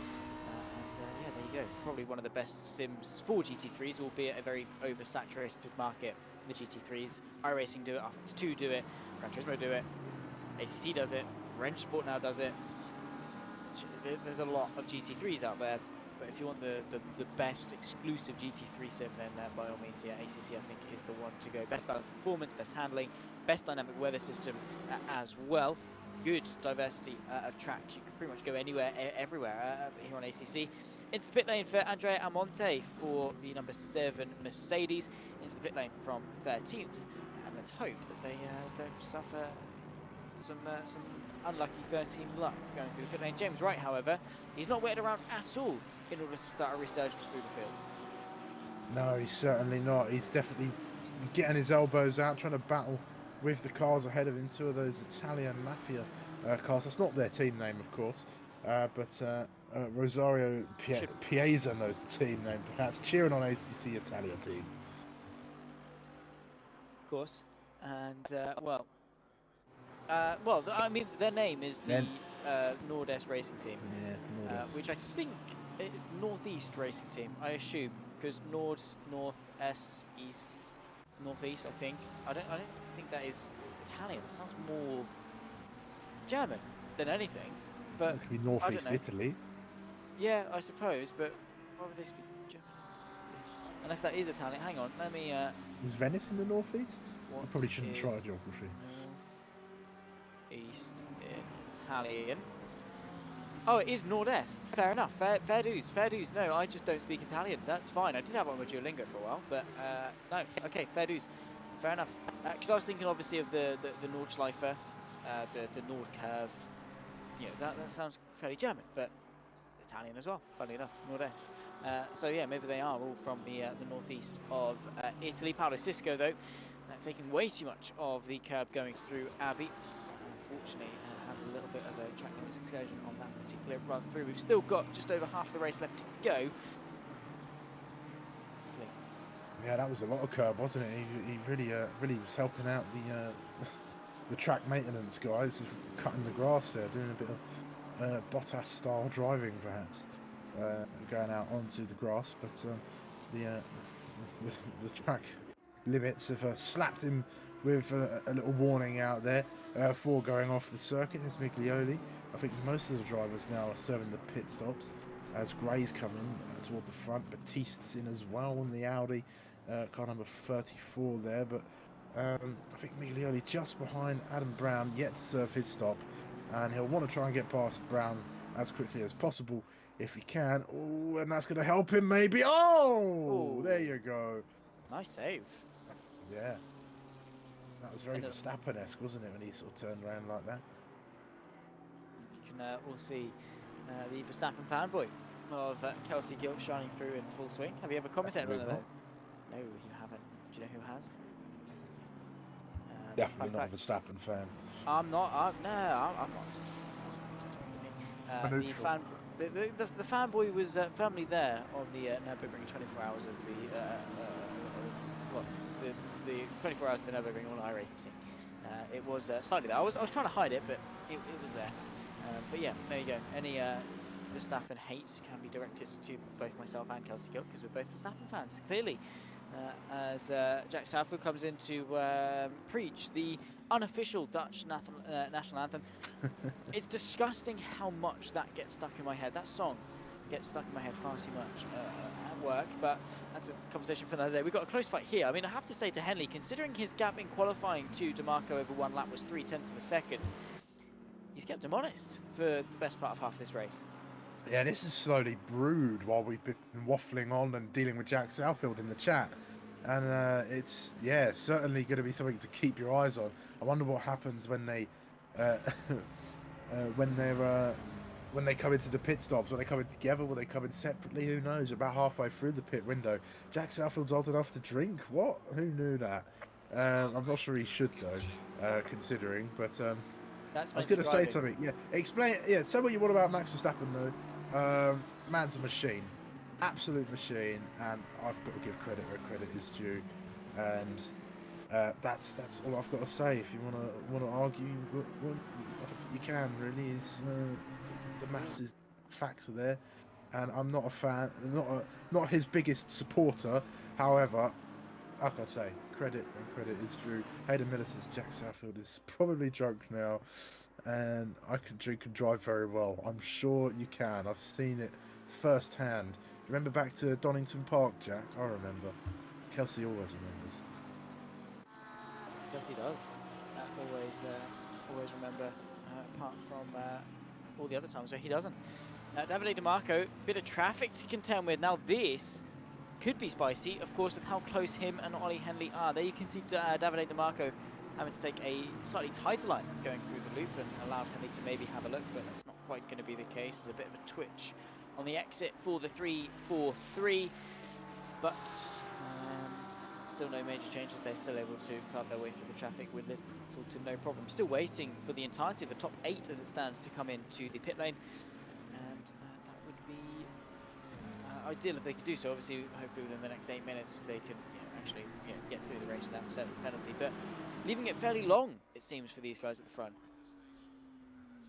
Yeah, there you go. Probably one of the best sims for GT3s, albeit a very oversaturated market. The GT3s, iRacing do it, R2 do it, Gran Turismo do it. ACC does it. Wrench Sport now does it. There's a lot of GT3s out there, but if you want the best exclusive GT3 sim, then by all means, yeah, ACC I think is the one to go. Best balance of performance, best handling, best dynamic weather system as well. Good diversity of tracks. You can pretty much go anywhere, everywhere here on ACC. Into the pit lane for Andrea Amonte for the number 7 Mercedes. Into the pit lane from 13th, and let's hope that they don't suffer some unlucky 13 luck going through the pit lane. James Wright, however, he's not waited around at all in order to start a resurgence through the field. No, he's certainly not. He's definitely getting his elbows out, trying to battle with the cars ahead of him. Two of those Italian Mafia cars. That's not their team name, of course, but Rosario Piazza knows the team name, perhaps, cheering on ACC Italia team. Of course, and well, I mean, their name is the Nord-Est Racing Team, which I think is Northeast Racing Team, I assume, because Nord, North, Est, East, Northeast. I think. I don't think that is Italian. That sounds more German than anything. But it could be Northeast Italy. Yeah, I suppose. But why would they speak German? Unless that is Italian. Hang on, let me. Is Venice in the Northeast? I probably shouldn't try geography. East in Italian. Oh, it is Nord-Est. Fair enough. Fair dues. Fair dues. No, I just don't speak Italian. That's fine. I did have one with Duolingo for a while, but no. Okay, fair dues. Fair enough. Because I was thinking, obviously, of the Nordschleife, the Nord curve. You know, that sounds fairly German, but Italian as well. Funnily enough, Nord-Est. So yeah, maybe they are all from the northeast of Italy. Paolo Cisco, though, taking way too much of the curb going through Abbey. Unfortunately, had a little bit of a track limits excursion on that particular run through. We've still got just over half the race left to go. Yeah, that was a lot of curb, wasn't it? He really was helping out the track maintenance guys, cutting the grass there, doing a bit of Bottas style driving, perhaps, going out onto the grass. But the track limits have slapped him with a little warning out there for going off the circuit. It's Miglioli. I think most of the drivers now are serving the pit stops as Gray's coming toward the front. Batiste's in as well on the Audi, car number 34 there. But I think Miglioli just behind Adam Brown, yet to serve his stop, and he'll want to try and get past Brown as quickly as possible if he can. Oh, and that's going to help him maybe. Oh, ooh. There you go. Nice save. Yeah. That was very Verstappen-esque, wasn't it, when he sort of turned around like that? You can all see the Verstappen fanboy of Kelsey Gill shining through in full swing. Have you ever commented on it, though? No, you haven't. Do you know who has? Definitely not a Verstappen fan. I'm not. No, I'm not a Verstappen fan. The fanboy was firmly there on the Nürburgring 24 hours of the 24 hours of the Nürburgring on iRacing. It was slightly there. I was trying to hide it, but it was there. But yeah, there you go. Any Verstappen hate can be directed to both myself and Kelsey Gill, because we're both Verstappen fans, clearly. As Jack Southfield comes in to preach the unofficial Dutch national anthem. It's disgusting how much that gets stuck in my head. That song gets stuck in my head far too much at work, but that's a conversation for another day. We've got a close fight here. I mean, I have to say to Henley, considering his gap in qualifying to DeMarco over one lap was 0.3 of a second, he's kept him honest for the best part of half this race. Yeah, this is slowly brewed while we've been waffling on and dealing with Jack Southfield in the chat. And it's, yeah, certainly going to be something to keep your eyes on. I wonder what happens when they when they come into the pit stops. When they come in together, will they come in separately? Who knows? About halfway through the pit window, Jack Southfield's old enough to drink. What? Who knew that? I'm not sure he should though, considering. But I was going to say something. Yeah, explain. Yeah, say what you want about Max Verstappen though. Man's a machine, absolute machine, and I've got to give credit where credit is due. And that's all I've got to say. If you want to argue, you can. Really, is the maths is facts are there, and I'm not a fan, not his biggest supporter. However, like I say, credit and credit is due. Hayden Miller says Jack Southfield is probably drunk now, and I can drink and drive very well. I'm sure you can. I've seen it firsthand. Remember back to Donington Park, Jack? I remember. Kelsey always remembers. Yes, he does. Always remember, apart from all the other times where he doesn't. Davide DeMarco, bit of traffic to contend with. Now this could be spicy, of course, with how close him and Ollie Henley are. There you can see Davide DeMarco having to take a slightly tighter line going through the loop and allowed Henley to maybe have a look, but that's not quite going to be the case. There's a bit of a twitch on the exit for the 3-4-3, but still no major changes. They're still able to carve their way through the traffic with little to no problem. Still waiting for the entirety of the top 8 as it stands to come into the pit lane, and that would be ideal if they could do so. Obviously, hopefully within the next 8 minutes, they can actually get through the race without a penalty. But leaving it fairly long, it seems, for these guys at the front.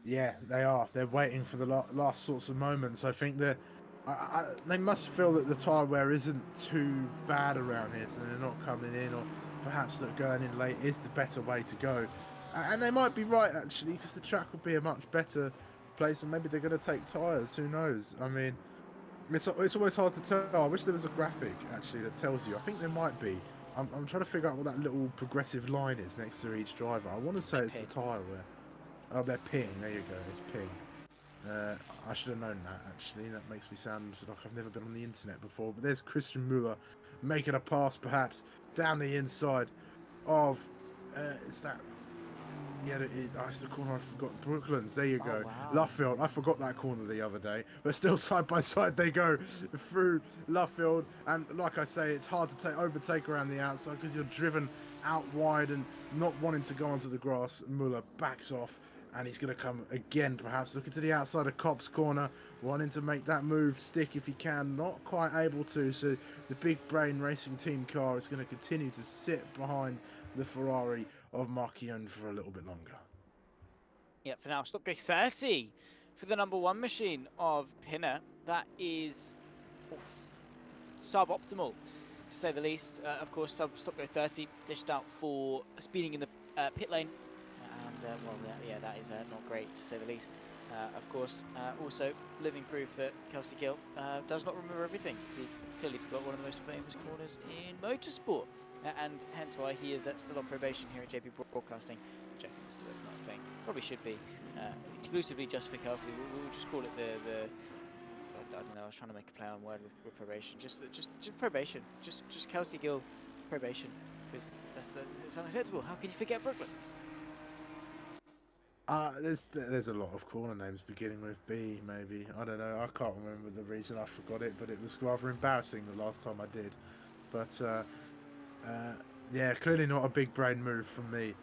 Yeah, they are. They're waiting for the last sorts of moments. I think they must feel that the tyre wear isn't too bad around here, so they're not coming in, or perhaps that going in late is the better way to go. And they might be right, actually, because the track would be a much better place, and maybe they're going to take tyres. Who knows? I mean, it's always hard to tell. I wish there was a graphic, actually, that tells you. I think there might be. I'm trying to figure out what that little progressive line is next to each driver. I want to say it's the tyre wear. Oh, they're ping. There you go. It's ping. I should have known that, actually. That makes me sound like I've never been on the internet before. But there's Christian Muller making a pass, perhaps, down the inside of... is that... Yeah, it's the corner I forgot. Brooklands, there you go. Wow. Luffield, I forgot that corner the other day. But still, side by side, they go through Luffield. And like I say, it's hard to overtake around the outside because you're driven out wide and not wanting to go onto the grass. Muller backs off. And he's going to come again, perhaps looking to the outside of Kopp's corner, wanting to make that move stick if he can, not quite able to. So the big brain racing team car is going to continue to sit behind the Ferrari of Marchione for a little bit longer. Yeah, for now, stop go 30 for the number 1 machine of Pinner. That is suboptimal, to say the least. Of course, stop go 30 dished out for speeding in the pit lane. Well, yeah, that is not great, to say the least. Of course, also living proof that Kelsey Gill does not remember everything, because he clearly forgot one of the most famous corners in motorsport, and hence why he is still on probation here at JP Broadcasting. Checking this, that's not a thing. Probably should be exclusively just for Kelsey. We'll just call it the I don't know. I was trying to make a play on word with probation. Just probation. Just Kelsey Gill probation, because it's unacceptable. How can you forget Brooklands? There's a lot of corner names beginning with B, maybe. I don't know. I can't remember the reason I forgot it, but it was rather embarrassing the last time I did. But yeah, clearly not a big brain move from me.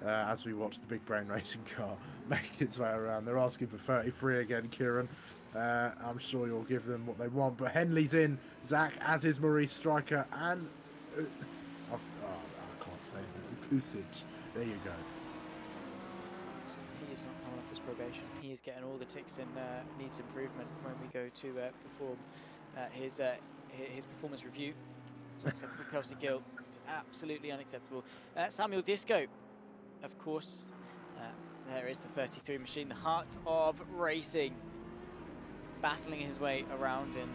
As we watch the big brain racing car make its way around, they're asking for 33 again, Kieran. I'm sure you'll give them what they want. But Henley's in, Zach, as is Maurice Stryker, and I can't say it. Kusic. There you go. He is not coming off his probation. He is getting all the ticks and needs improvement when we go to perform his performance review. It's unacceptable. Kelsey Gill, it's absolutely unacceptable. Samuel Disco, of course. There is the 33 machine, the heart of racing, battling his way around in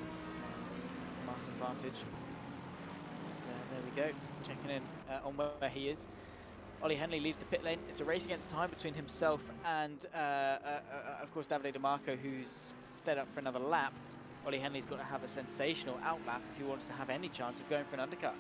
the Martin Vantage. And there we go, checking in on where he is. Ollie Henley leaves the pit lane. It's a race against time between himself and, of course, Davide DeMarco, who's stayed up for another lap. Ollie Henley's got to have a sensational outlap if he wants to have any chance of going for an undercut.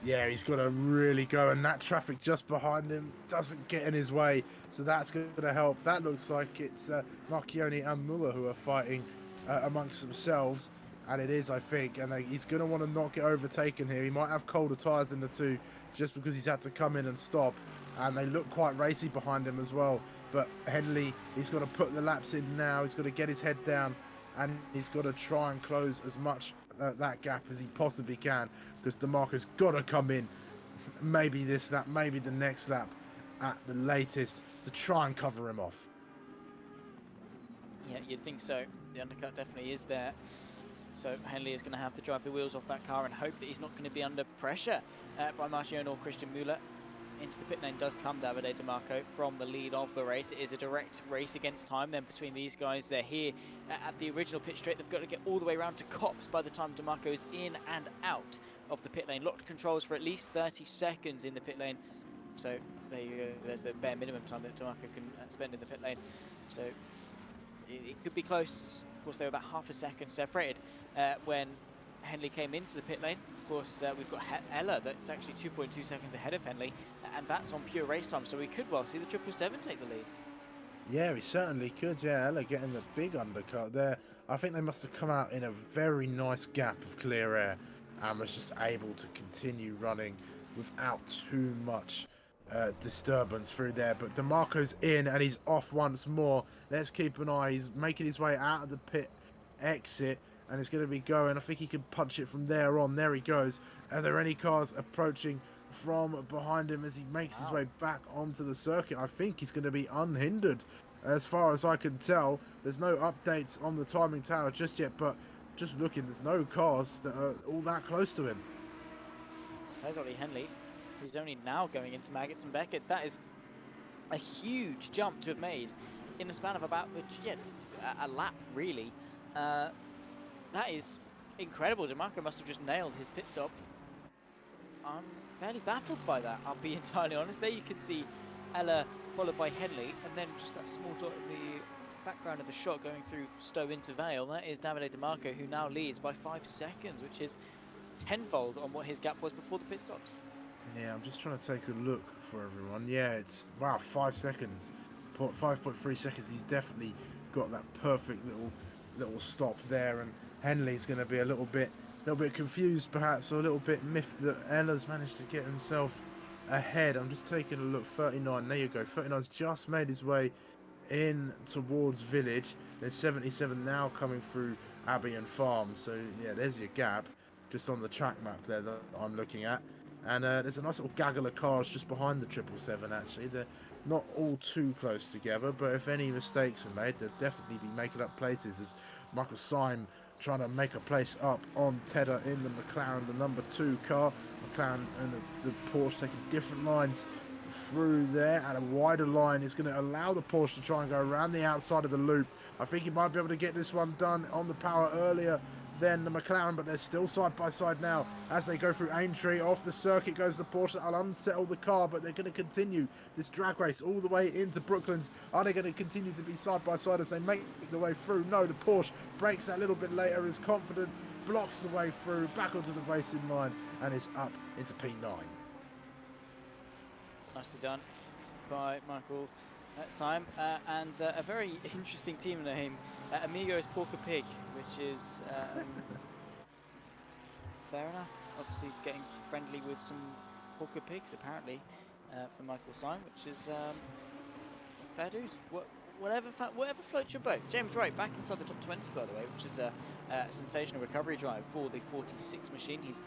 Yeah, he's got to really go, and that traffic just behind him doesn't get in his way, so that's going to help. That looks like it's Marchione and Muller who are fighting amongst themselves, and it is, I think, and he's going to want to not get overtaken here. He might have colder tyres than the two, just because he's had to come in and stop, and they look quite racy behind him as well. But Henley, he's got to put the laps in now. He's got to get his head down, and he's got to try and close as much that gap as he possibly can, because DeMarco's got to come in, maybe this lap, maybe the next lap at the latest, to try and cover him off. Yeah, you'd think so. The undercut definitely is there. So Henley is going to have to drive the wheels off that car and hope that he's not going to be under pressure by Marciano or Christian Müller. Into the pit lane does come Davide De Marco from the lead of the race. It is a direct race against time then between these guys. They're here at the original pit straight. They've got to get all the way around to Copse by the time De Marco is in and out of the pit lane. Locked controls for at least 30 seconds in the pit lane. So there you go. There's the bare minimum time that De Marco can spend in the pit lane. So it could be close. Of course, they were about half a second separated when Henley came into the pit lane. Of course, we've got Ella that's actually 2.2 seconds ahead of Henley, and that's on pure race time, so we could well see the 777 take the lead. Yeah, we certainly could. Yeah, Ella getting the big undercut there. I think they must have come out in a very nice gap of clear air and was just able to continue running without too much disturbance through there. But DeMarco's in and he's off once more. Let's keep an eye. He's making his way out of the pit exit and it's going to be going. I think he can punch it from there on. There he goes. Are there any cars approaching from behind him as he makes his way back onto the circuit? I think he's going to be unhindered as far as I can tell. There's no updates on the timing tower just yet, but just looking, there's no cars that are all that close to him. There's Ollie Henley. He's only now going into Maggots and Beckett's. That is a huge jump to have made in the span of about a lap, really. That is incredible. DeMarco must have just nailed his pit stop. I'm fairly baffled by that, I'll be entirely honest. There you can see Ella followed by Henley, and then just that small dot in the background of the shot going through Stowe into Vale. That is Davide De Marco, who now leads by 5 seconds, which is tenfold on what his gap was before the pit stops. Yeah, I'm just trying to take a look for everyone. Yeah, it's, wow, 5 seconds. 5.3 seconds. He's definitely got that perfect little stop there, and Henley's going to be a little bit confused perhaps, or a little bit miffed that Ella's managed to get himself ahead. I'm just taking a look. 39, there you go. 39's just made his way in towards Village. There's 77 now coming through Abbey and Farm. So yeah, there's your gap just on the track map there that I'm looking at. And there's a nice little gaggle of cars just behind the 777 actually. They're not all too close together, but if any mistakes are made, they'll definitely be making up places, as Michael Syme trying to make a place up on Tedder in the McLaren, the number 2 car. McLaren and the Porsche taking different lines through there, and a wider line is going to allow the Porsche to try and go around the outside of the loop. I think he might be able to get this one done on the power earlier than the McLaren, but they're still side by side now as they go through Aintree. Off the circuit goes the Porsche. That'll unsettle the car, but they're going to continue this drag race all the way into Brooklands. Are they going to continue to be side by side as they make the way through? No, the Porsche breaks that a little bit later, is confident, blocks the way through, back onto the racing line, and is up into P9. Nicely done by Michael Syme, and a very interesting team name, Amigos Porker Pig, which is fair enough. Obviously getting friendly with some Porker Pigs apparently for Michael Syme, which is fair dues. Whatever floats your boat. James Wright back inside the top 20 by the way, which is a sensational recovery drive for the 46 machine. He's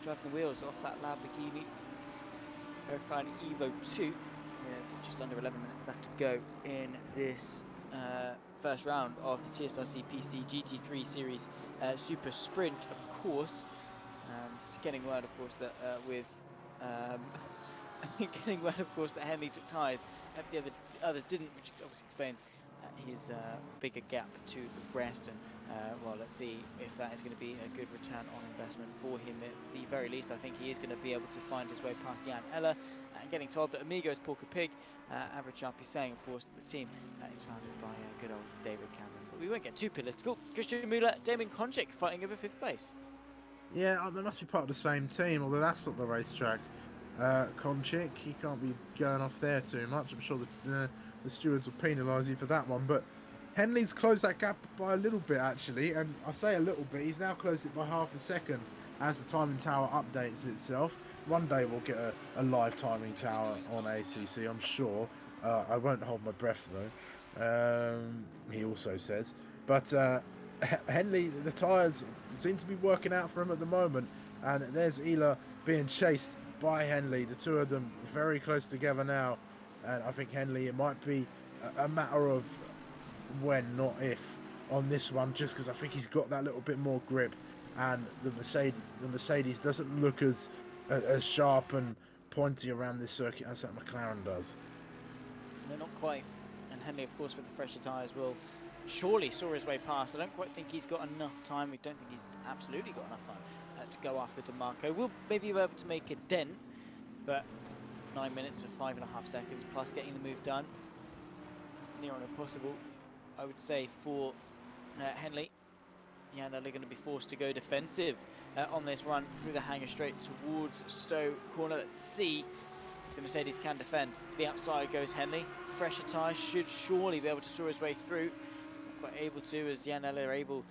driving the wheels off that Lamborghini Huracan Evo 2. Just under 11 minutes left to go in this first round of the TSRC PC GT3 Series Super Sprint, of course. And getting word, of course, that getting word, of course, that Henley took tyres, the others didn't, which obviously explains his bigger gap to the rest. And well, let's see if that is going to be a good return on investment for him. At the very least, I think he is going to be able to find his way past Jan Eller. And getting told that Amigos Porker Pig, average Sharpie saying, of course, that the team is founded by good old David Cameron. But we won't get too political. Christian Müller, Damon Konchik fighting over 5th place. Yeah, they must be part of the same team, although that's not the racetrack. Konchik, he can't be going off there too much. I'm sure the stewards will penalise you for that one. But Henley's closed that gap by a little bit, actually. And I say a little bit, he's now closed it by half a second as the timing tower updates itself. One day we'll get a live timing tower on ACC, I'm sure. I won't hold my breath, though, he also says. But Henley, the tyres seem to be working out for him at the moment. And there's Ela being chased by Henley. The two of them very close together now. And I think Henley, it might be a matter of when, not if, on this one, just because I think he's got that little bit more grip, and the Mercedes doesn't look as sharp and pointy around this circuit as that McLaren does. No, not quite. And Henley, of course, with the fresher tyres, will surely saw his way past. I don't quite think he's got enough time. We don't think he's absolutely got enough time to go after DeMarco. We'll maybe be able to make a dent, but 9 minutes for 5.5 seconds plus getting the move done, near on impossible, I would say, for Henley. Yeah, now they're going to be forced to go defensive on this run through the hangar straight towards Stowe corner. Let's see if the Mercedes can defend. To the outside goes Henley. Fresher tyres should surely be able to saw his way through. Not quite able to, as Janela are able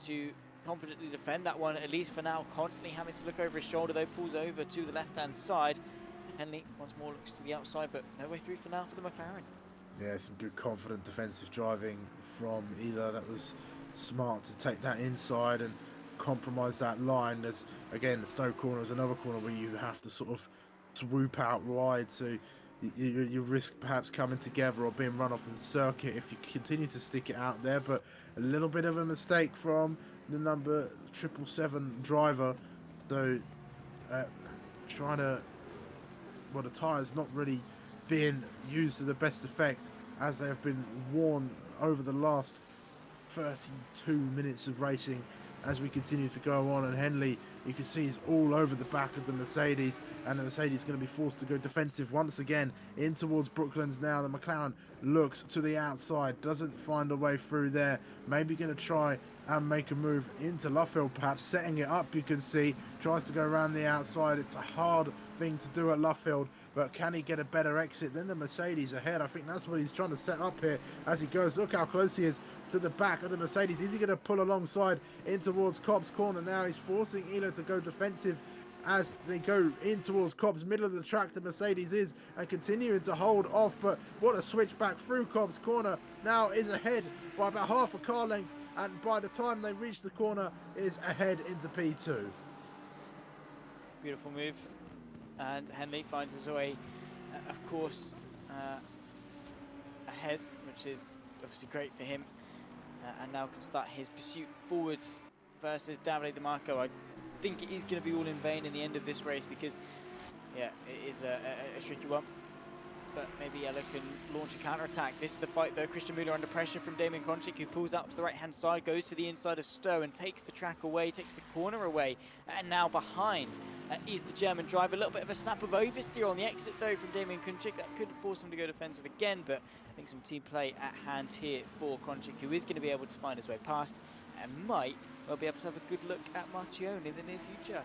to confidently defend that one, at least for now. Constantly having to look over his shoulder, though, pulls over to the left-hand side. Henley once more looks to the outside, but no way through for now for the McLaren. Yeah, some good confident defensive driving from either. That was smart to take that inside and compromise that line. There's, again, the Stowe corner is another corner where you have to sort of swoop out wide, so you risk perhaps coming together or being run off the circuit if you continue to stick it out there. But a little bit of a mistake from the number 777 driver, so trying to, well, the tyres not really being used to the best effect as they have been worn over the last 32 minutes of racing as we continue to go on. And Henley, you can see, is all over the back of the Mercedes, and the Mercedes is going to be forced to go defensive once again in towards Brooklands now. The McLaren looks to the outside, doesn't find a way through there, maybe going to try and make a move into Luffield, perhaps setting it up. You can see, tries to go around the outside. It's a hard thing to do at Luffield, but can he get a better exit than the Mercedes ahead? I think that's what he's trying to set up here as he goes. Look how close he is to the back of the Mercedes. Is he going to pull alongside in towards Cobb's corner now? He's forcing Elo to go defensive as they go in towards Cobb's middle of the track. The Mercedes is, and continuing to hold off, but what a switch back through Cobb's corner. Now is ahead by about half a car length, and by the time they reach the corner is ahead into P2. Beautiful move, and Henley finds his way, of course, ahead, which is obviously great for him, and now can start his pursuit forwards versus Davide DeMarco. I think it is going to be all in vain in the end of this race, because, yeah, it is a tricky one. But maybe Yellow can launch a counter-attack. This is the fight, though. Christian Müller under pressure from Damien Konchik, who pulls out to the right-hand side, goes to the inside of Stowe and takes the track away, takes the corner away. And now behind is the German driver. A little bit of a snap of oversteer on the exit, though, from Damien Konchik. That could force him to go defensive again, but I think some team play at hand here for Konchik, who is going to be able to find his way past and might well be able to have a good look at Marchione in the near future.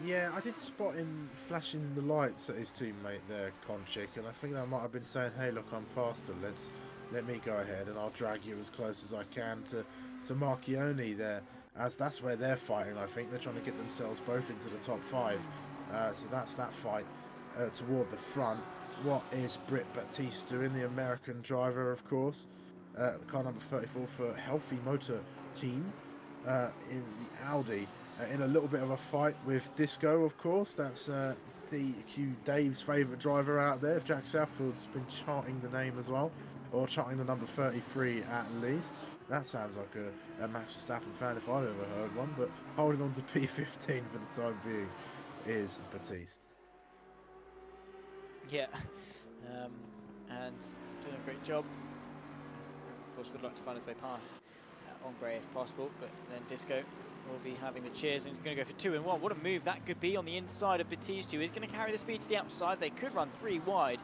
Yeah, I did spot him flashing the lights at his teammate there, Konchik, and I think that might have been saying, hey, look, I'm faster, let me go ahead and I'll drag you as close as I can to Marchione there, as that's where they're fighting. I think they're trying to get themselves both into the top 5, so that's that fight toward the front. What is Britt Baptiste doing, the American driver, of course, car number 34 for Healthy Motor Team in the Audi. In a little bit of a fight with Disco, of course. That's DQ Dave's favourite driver out there. Jack Southfield's been charting the name as well, or charting the number 33 at least. That sounds like a Max Verstappen fan if I've ever heard one, but holding on to P15 for the time being is Baptiste. Yeah, and doing a great job. Of course, would like to find his way past on Gray if possible, but then Disco will be having the cheers and he's going to go for 2 in 1. What a move that could be on the inside of Baptiste, who is going to carry the speed to the outside. They could run 3 wide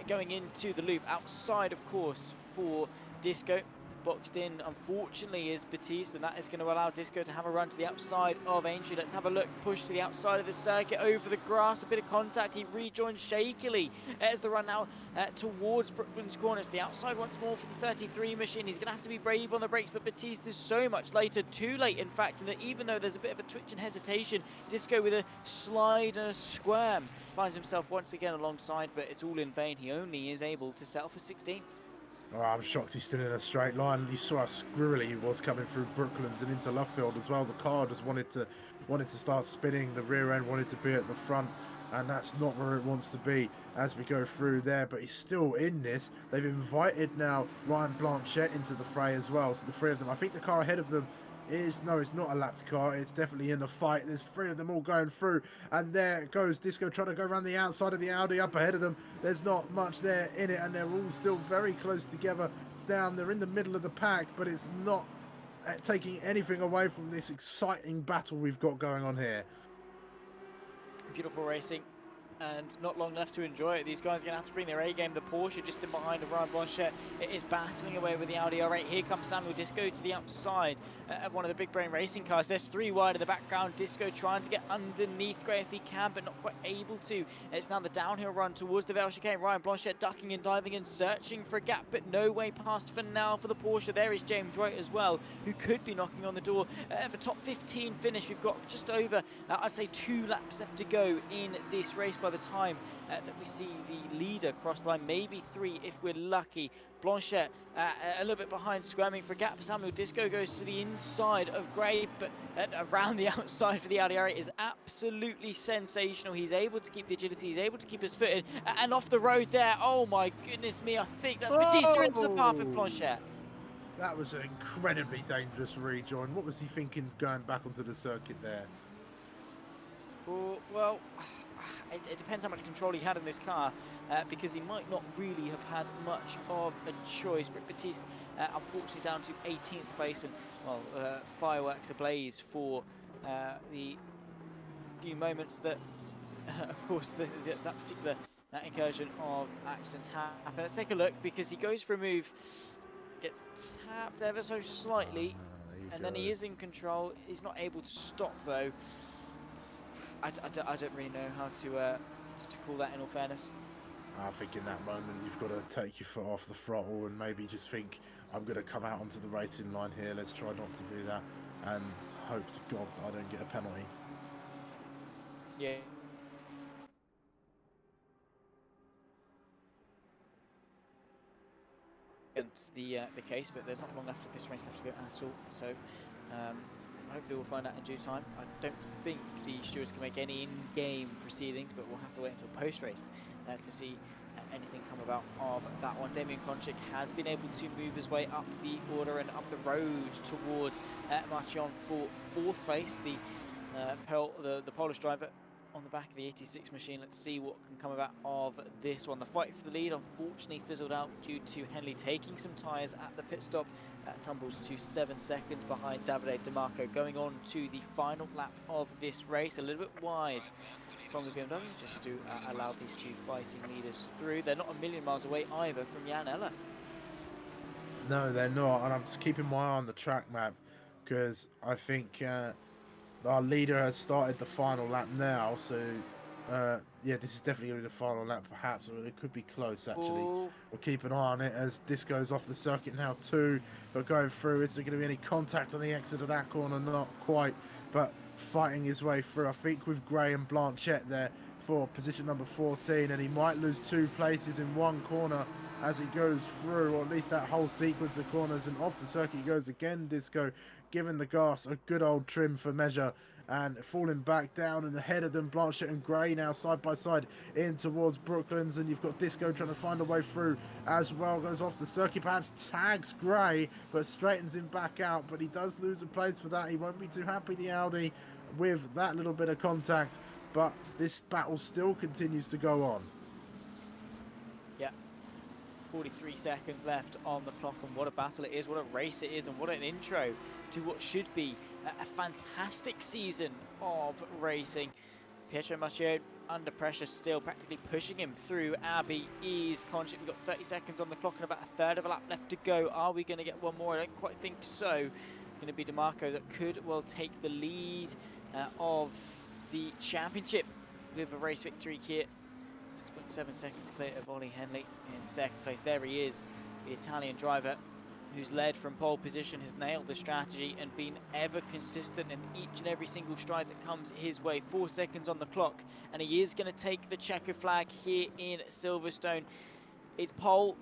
going into the loop outside, of course, for Disco. Boxed in, unfortunately, is Baptiste, and that is going to allow Disco to have a run to the outside of Aintree. Let's have a look. Push to the outside of the circuit, over the grass, a bit of contact. He rejoins shakily as the run now towards Brooklands corner. It's the outside once more for the 33 machine. He's going to have to be brave on the brakes, but Baptiste is so much later, too late, in fact, and even though there's a bit of a twitch and hesitation, Disco with a slide and a squirm finds himself once again alongside, but it's all in vain. He only is able to settle for 16th. Oh, I'm shocked he's still in a straight line. You saw how squirrely he was coming through Brooklands and into Luffield as well. The car just wanted to wanted to start spinning. The rear end wanted to be at the front, and that's not where it wants to be as we go through there. But he's still in this. They've invited now Ryan Blanchette into the fray as well. So the three of them, I think the car ahead of them no, it's not a lapped car. It's definitely in the fight. There's three of them all going through, and there goes Disco trying to go around the outside of the Audi up ahead of them. There's not much there in it, and they're all still very close together down. They're in the middle of the pack, but it's not taking anything away from this exciting battle we've got going on here. Beautiful racing, and not long left to enjoy it. These guys are going to have to bring their A game. The Porsche just in behind of Ryan Blanchette. It is battling away with the Audi R8. Here comes Samuel Disco to the outside of one of the big brain racing cars. There's three wide in the background. Disco trying to get underneath Gray if he can, but not quite able to. It's now the downhill run towards the Vale chicane. Ryan Blanchette ducking and diving and searching for a gap, but no way past for now for the Porsche. There is James Wright as well, who could be knocking on the door for top 15 finish. We've got just over, I'd say, 2 laps left to go in this race by the time that we see the leader cross the line, maybe 3 if we're lucky. Blanchette a little bit behind, squirming for a gap. Samuel Disco goes to the inside of Gray, but around the outside for the Audi R8 is absolutely sensational. He's able to keep the agility, he's able to keep his foot in, and off the road there. Oh my goodness me, I think that's Batista into the path of Blanchette. That was an incredibly dangerous rejoin. What was he thinking going back onto the circuit there? Well, it depends how much control he had in this car, because he might not really have had much of a choice. But Batiste, unfortunately, down to 18th place, and well, fireworks ablaze for the few moments that, of course, that particular incursion of accidents happen. Let's take a look, because he goes for a move, gets tapped ever so slightly, and then he is in control. He's not able to stop though. I don't really know how to call that, in all fairness. I think in that moment you've got to take your foot off the throttle and maybe just think, I'm going to come out onto the racing line here, let's try not to do that, and hope to God I don't get a penalty. Yeah. The case, but there's not long left of this race left to go at all, so hopefully we'll find out in due time. I don't think the stewards can make any in-game proceedings, but we'll have to wait until post-race to see anything come about of that one. Damien Konchik has been able to move his way up the order and up the road towards Marchionne for 4th place. The Polish driver on the back of the 86 machine. Let's see what can come about of this one. The fight for the lead unfortunately fizzled out due to Henley taking some tyres at the pit stop. Tumbles to 7 seconds behind Davide DeMarco, going on to the final lap of this race. A little bit wide from the BMW, just to allow these two fighting leaders through. They're not a million miles away either from Jan Eller. No, they're not, and I'm just keeping my eye on the track map, because I think our leader has started the final lap now, so yeah, this is definitely going to be the final lap, perhaps, or it could be close, actually. Ooh. We'll keep an eye on it as Disco's off the circuit now too, but going through, is there going to be any contact on the exit of that corner? Not quite, but fighting his way through. I think with Gray and Blanchette there for position number 14, and he might lose 2 places in one corner as he goes through, or at least that whole sequence of corners, and off the circuit he goes again. Disco giving the gas a good old trim for measure and falling back down, and ahead of them Blanchette and Gray now side by side in towards Brooklands, and you've got Disco trying to find a way through as well. Goes off the circuit, perhaps tags Gray but straightens him back out, but he does lose a place for that. He won't be too happy, the Audi, with that little bit of contact, but this battle still continues to go on. 43 seconds left on the clock, and what a battle it is, what a race it is, and what an intro to what should be a fantastic season of racing. Pietro Marchionne under pressure still, practically pushing him through Abbey Ease. Konchik, we've got 30 seconds on the clock and about a third of a lap left to go. Are we going to get one more? I don't quite think so. It's going to be DeMarco that could well take the lead of the championship with a race victory here. 6.7 seconds clear of Ollie Henley in 2nd place. There he is, the Italian driver who's led from pole position, has nailed the strategy and been ever consistent in each and every single stride that comes his way. 4 seconds on the clock, and he is going to take the checker flag here in Silverstone. It's pole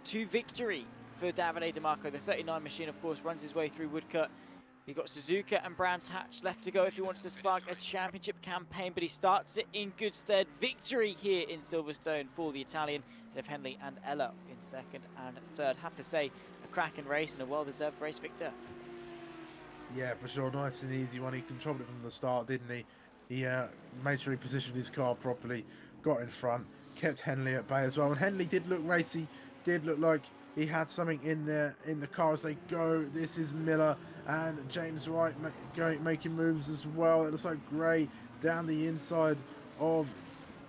to victory for Davide DeMarco. The 39 machine, of course, runs his way through Woodcut. You've got Suzuka and Brands Hatch left to go if he wants to spark a championship campaign, but he starts it in good stead. Victory here in Silverstone for the Italian, ahead of Henley and Ella in second and third. Have to say, a cracking race and a well-deserved race, Victor. Yeah, for sure. Nice and easy one. He controlled it from the start, didn't he? He made sure he positioned his car properly, got in front, kept Henley at bay as well. And Henley did look racy, did look like he had something in the car as they go. This is Miller and James Wright making moves as well. It looks like Gray down the inside of,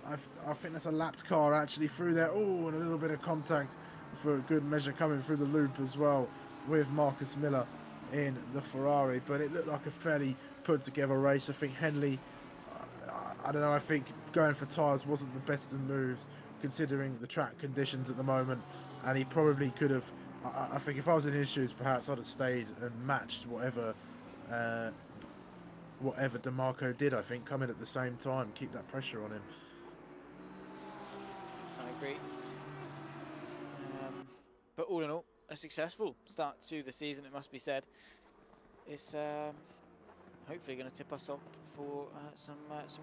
I think that's a lapped car actually through there. Oh, and a little bit of contact for a good measure coming through the loop as well with Marcus Miller in the Ferrari. But it looked like a fairly put together race. I think Henley, I don't know, I think going for tyres wasn't the best of moves considering the track conditions at the moment, and he probably could have, I think if I was in his shoes, perhaps I'd have stayed and matched whatever DeMarco did. I think come in at the same time, keep that pressure on him. I agree. But all in all, a successful start to the season, it must be said. It's hopefully going to tip us up for some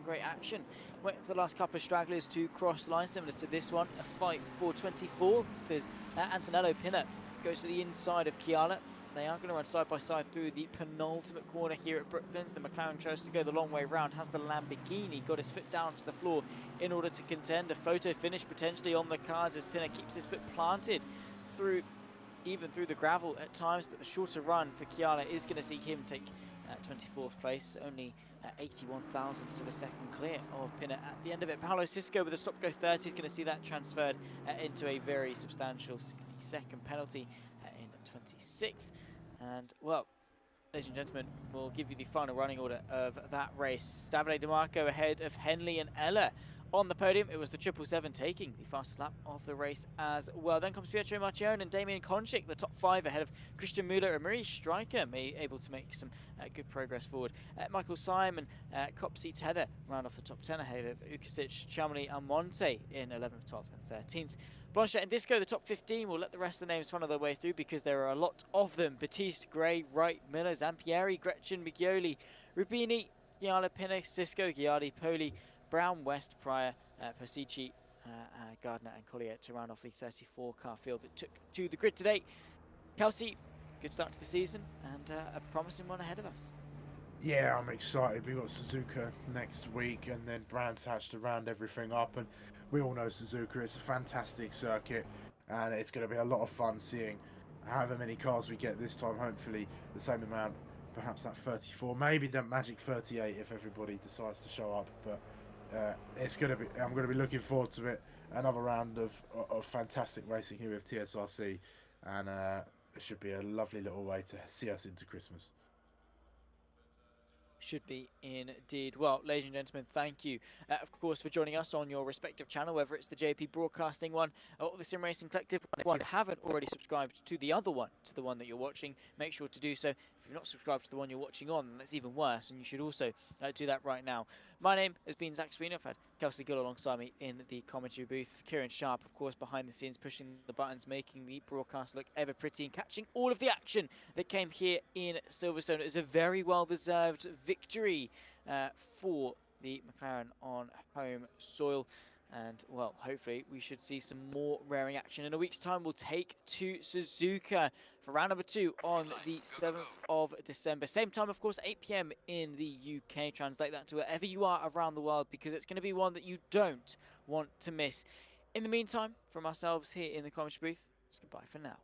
great action. Wait for the last couple of stragglers to cross the line, similar to this one. A fight for 24th as Antonello Pinner goes to the inside of Chiala. They are going to run side by side through the penultimate corner here at Brooklands. The McLaren chose to go the long way round. Has the Lamborghini got his foot down to the floor in order to contend? A photo finish potentially on the cards as Pinner keeps his foot planted even through the gravel at times, but the shorter run for Chiala is going to see him take 24th place, only 81 thousandths of a second clear of Pinner at the end of it. Paolo Sisco with a stop-go 30 is going to see that transferred into a very substantial 60-second penalty in 26th. And, well, ladies and gentlemen, we'll give you the final running order of that race. Davide DeMarco ahead of Henley and Ella. On the podium, it was the 777 taking the fastest lap of the race as well. Then comes Pietro Marchione and Damien Konchik, the top 5 ahead of Christian Müller and Marie Stryker, able to make some good progress forward. Michael Simon, Copsy Tedder round off the top 10 ahead of Ukasic, Chamley and Monte in 11th, 12th and 13th. Blanchet and Disco, the top 15, will let the rest of the names funnel their way through because there are a lot of them. Batiste, Gray, Wright, Miller, Zampieri, Gretchen, Miglioli, Rubini, Giala, Pinner, Cisco, Giardi, Poli, Brown, West, Pryor, Persici, Gardner and Collier to round off the 34 car field that took to the grid today. Kelsey, good start to the season and a promising one ahead of us. Yeah, I'm excited. We've got Suzuka next week and then Brands Hatch to round everything up. And we all know Suzuka, it's a fantastic circuit and it's going to be a lot of fun seeing however many cars we get this time. Hopefully the same amount, perhaps that 34, maybe that magic 38 if everybody decides to show up. But it's going to be, I'm going to be looking forward to it. Another round of fantastic racing here with TSRC, and it should be a lovely little way to see us into Christmas. Should be indeed. Well, ladies and gentlemen, thank you, of course, for joining us on your respective channel, whether it's the JP Broadcasting one or the Sim Racing Collective. If you haven't already subscribed to the other one, to the one that you're watching, make sure to do so. If you've not subscribed to the one you're watching on, then that's even worse, and you should also do that right now. My name has been Zach Sweeney. I've had Kelsey Gill alongside me in the commentary booth. Kieran Sharp, of course, behind the scenes, pushing the buttons, making the broadcast look ever pretty and catching all of the action that came here in Silverstone. It was a very well-deserved victory for the McLaren on home soil. And, well, hopefully we should see some more raring action. In a week's time, we'll take to Suzuka for round number 2 on the 7th of December. Same time, of course, 8 p.m. in the UK. Translate that to wherever you are around the world because it's going to be one that you don't want to miss. In the meantime, from ourselves here in the commentary booth, it's goodbye for now.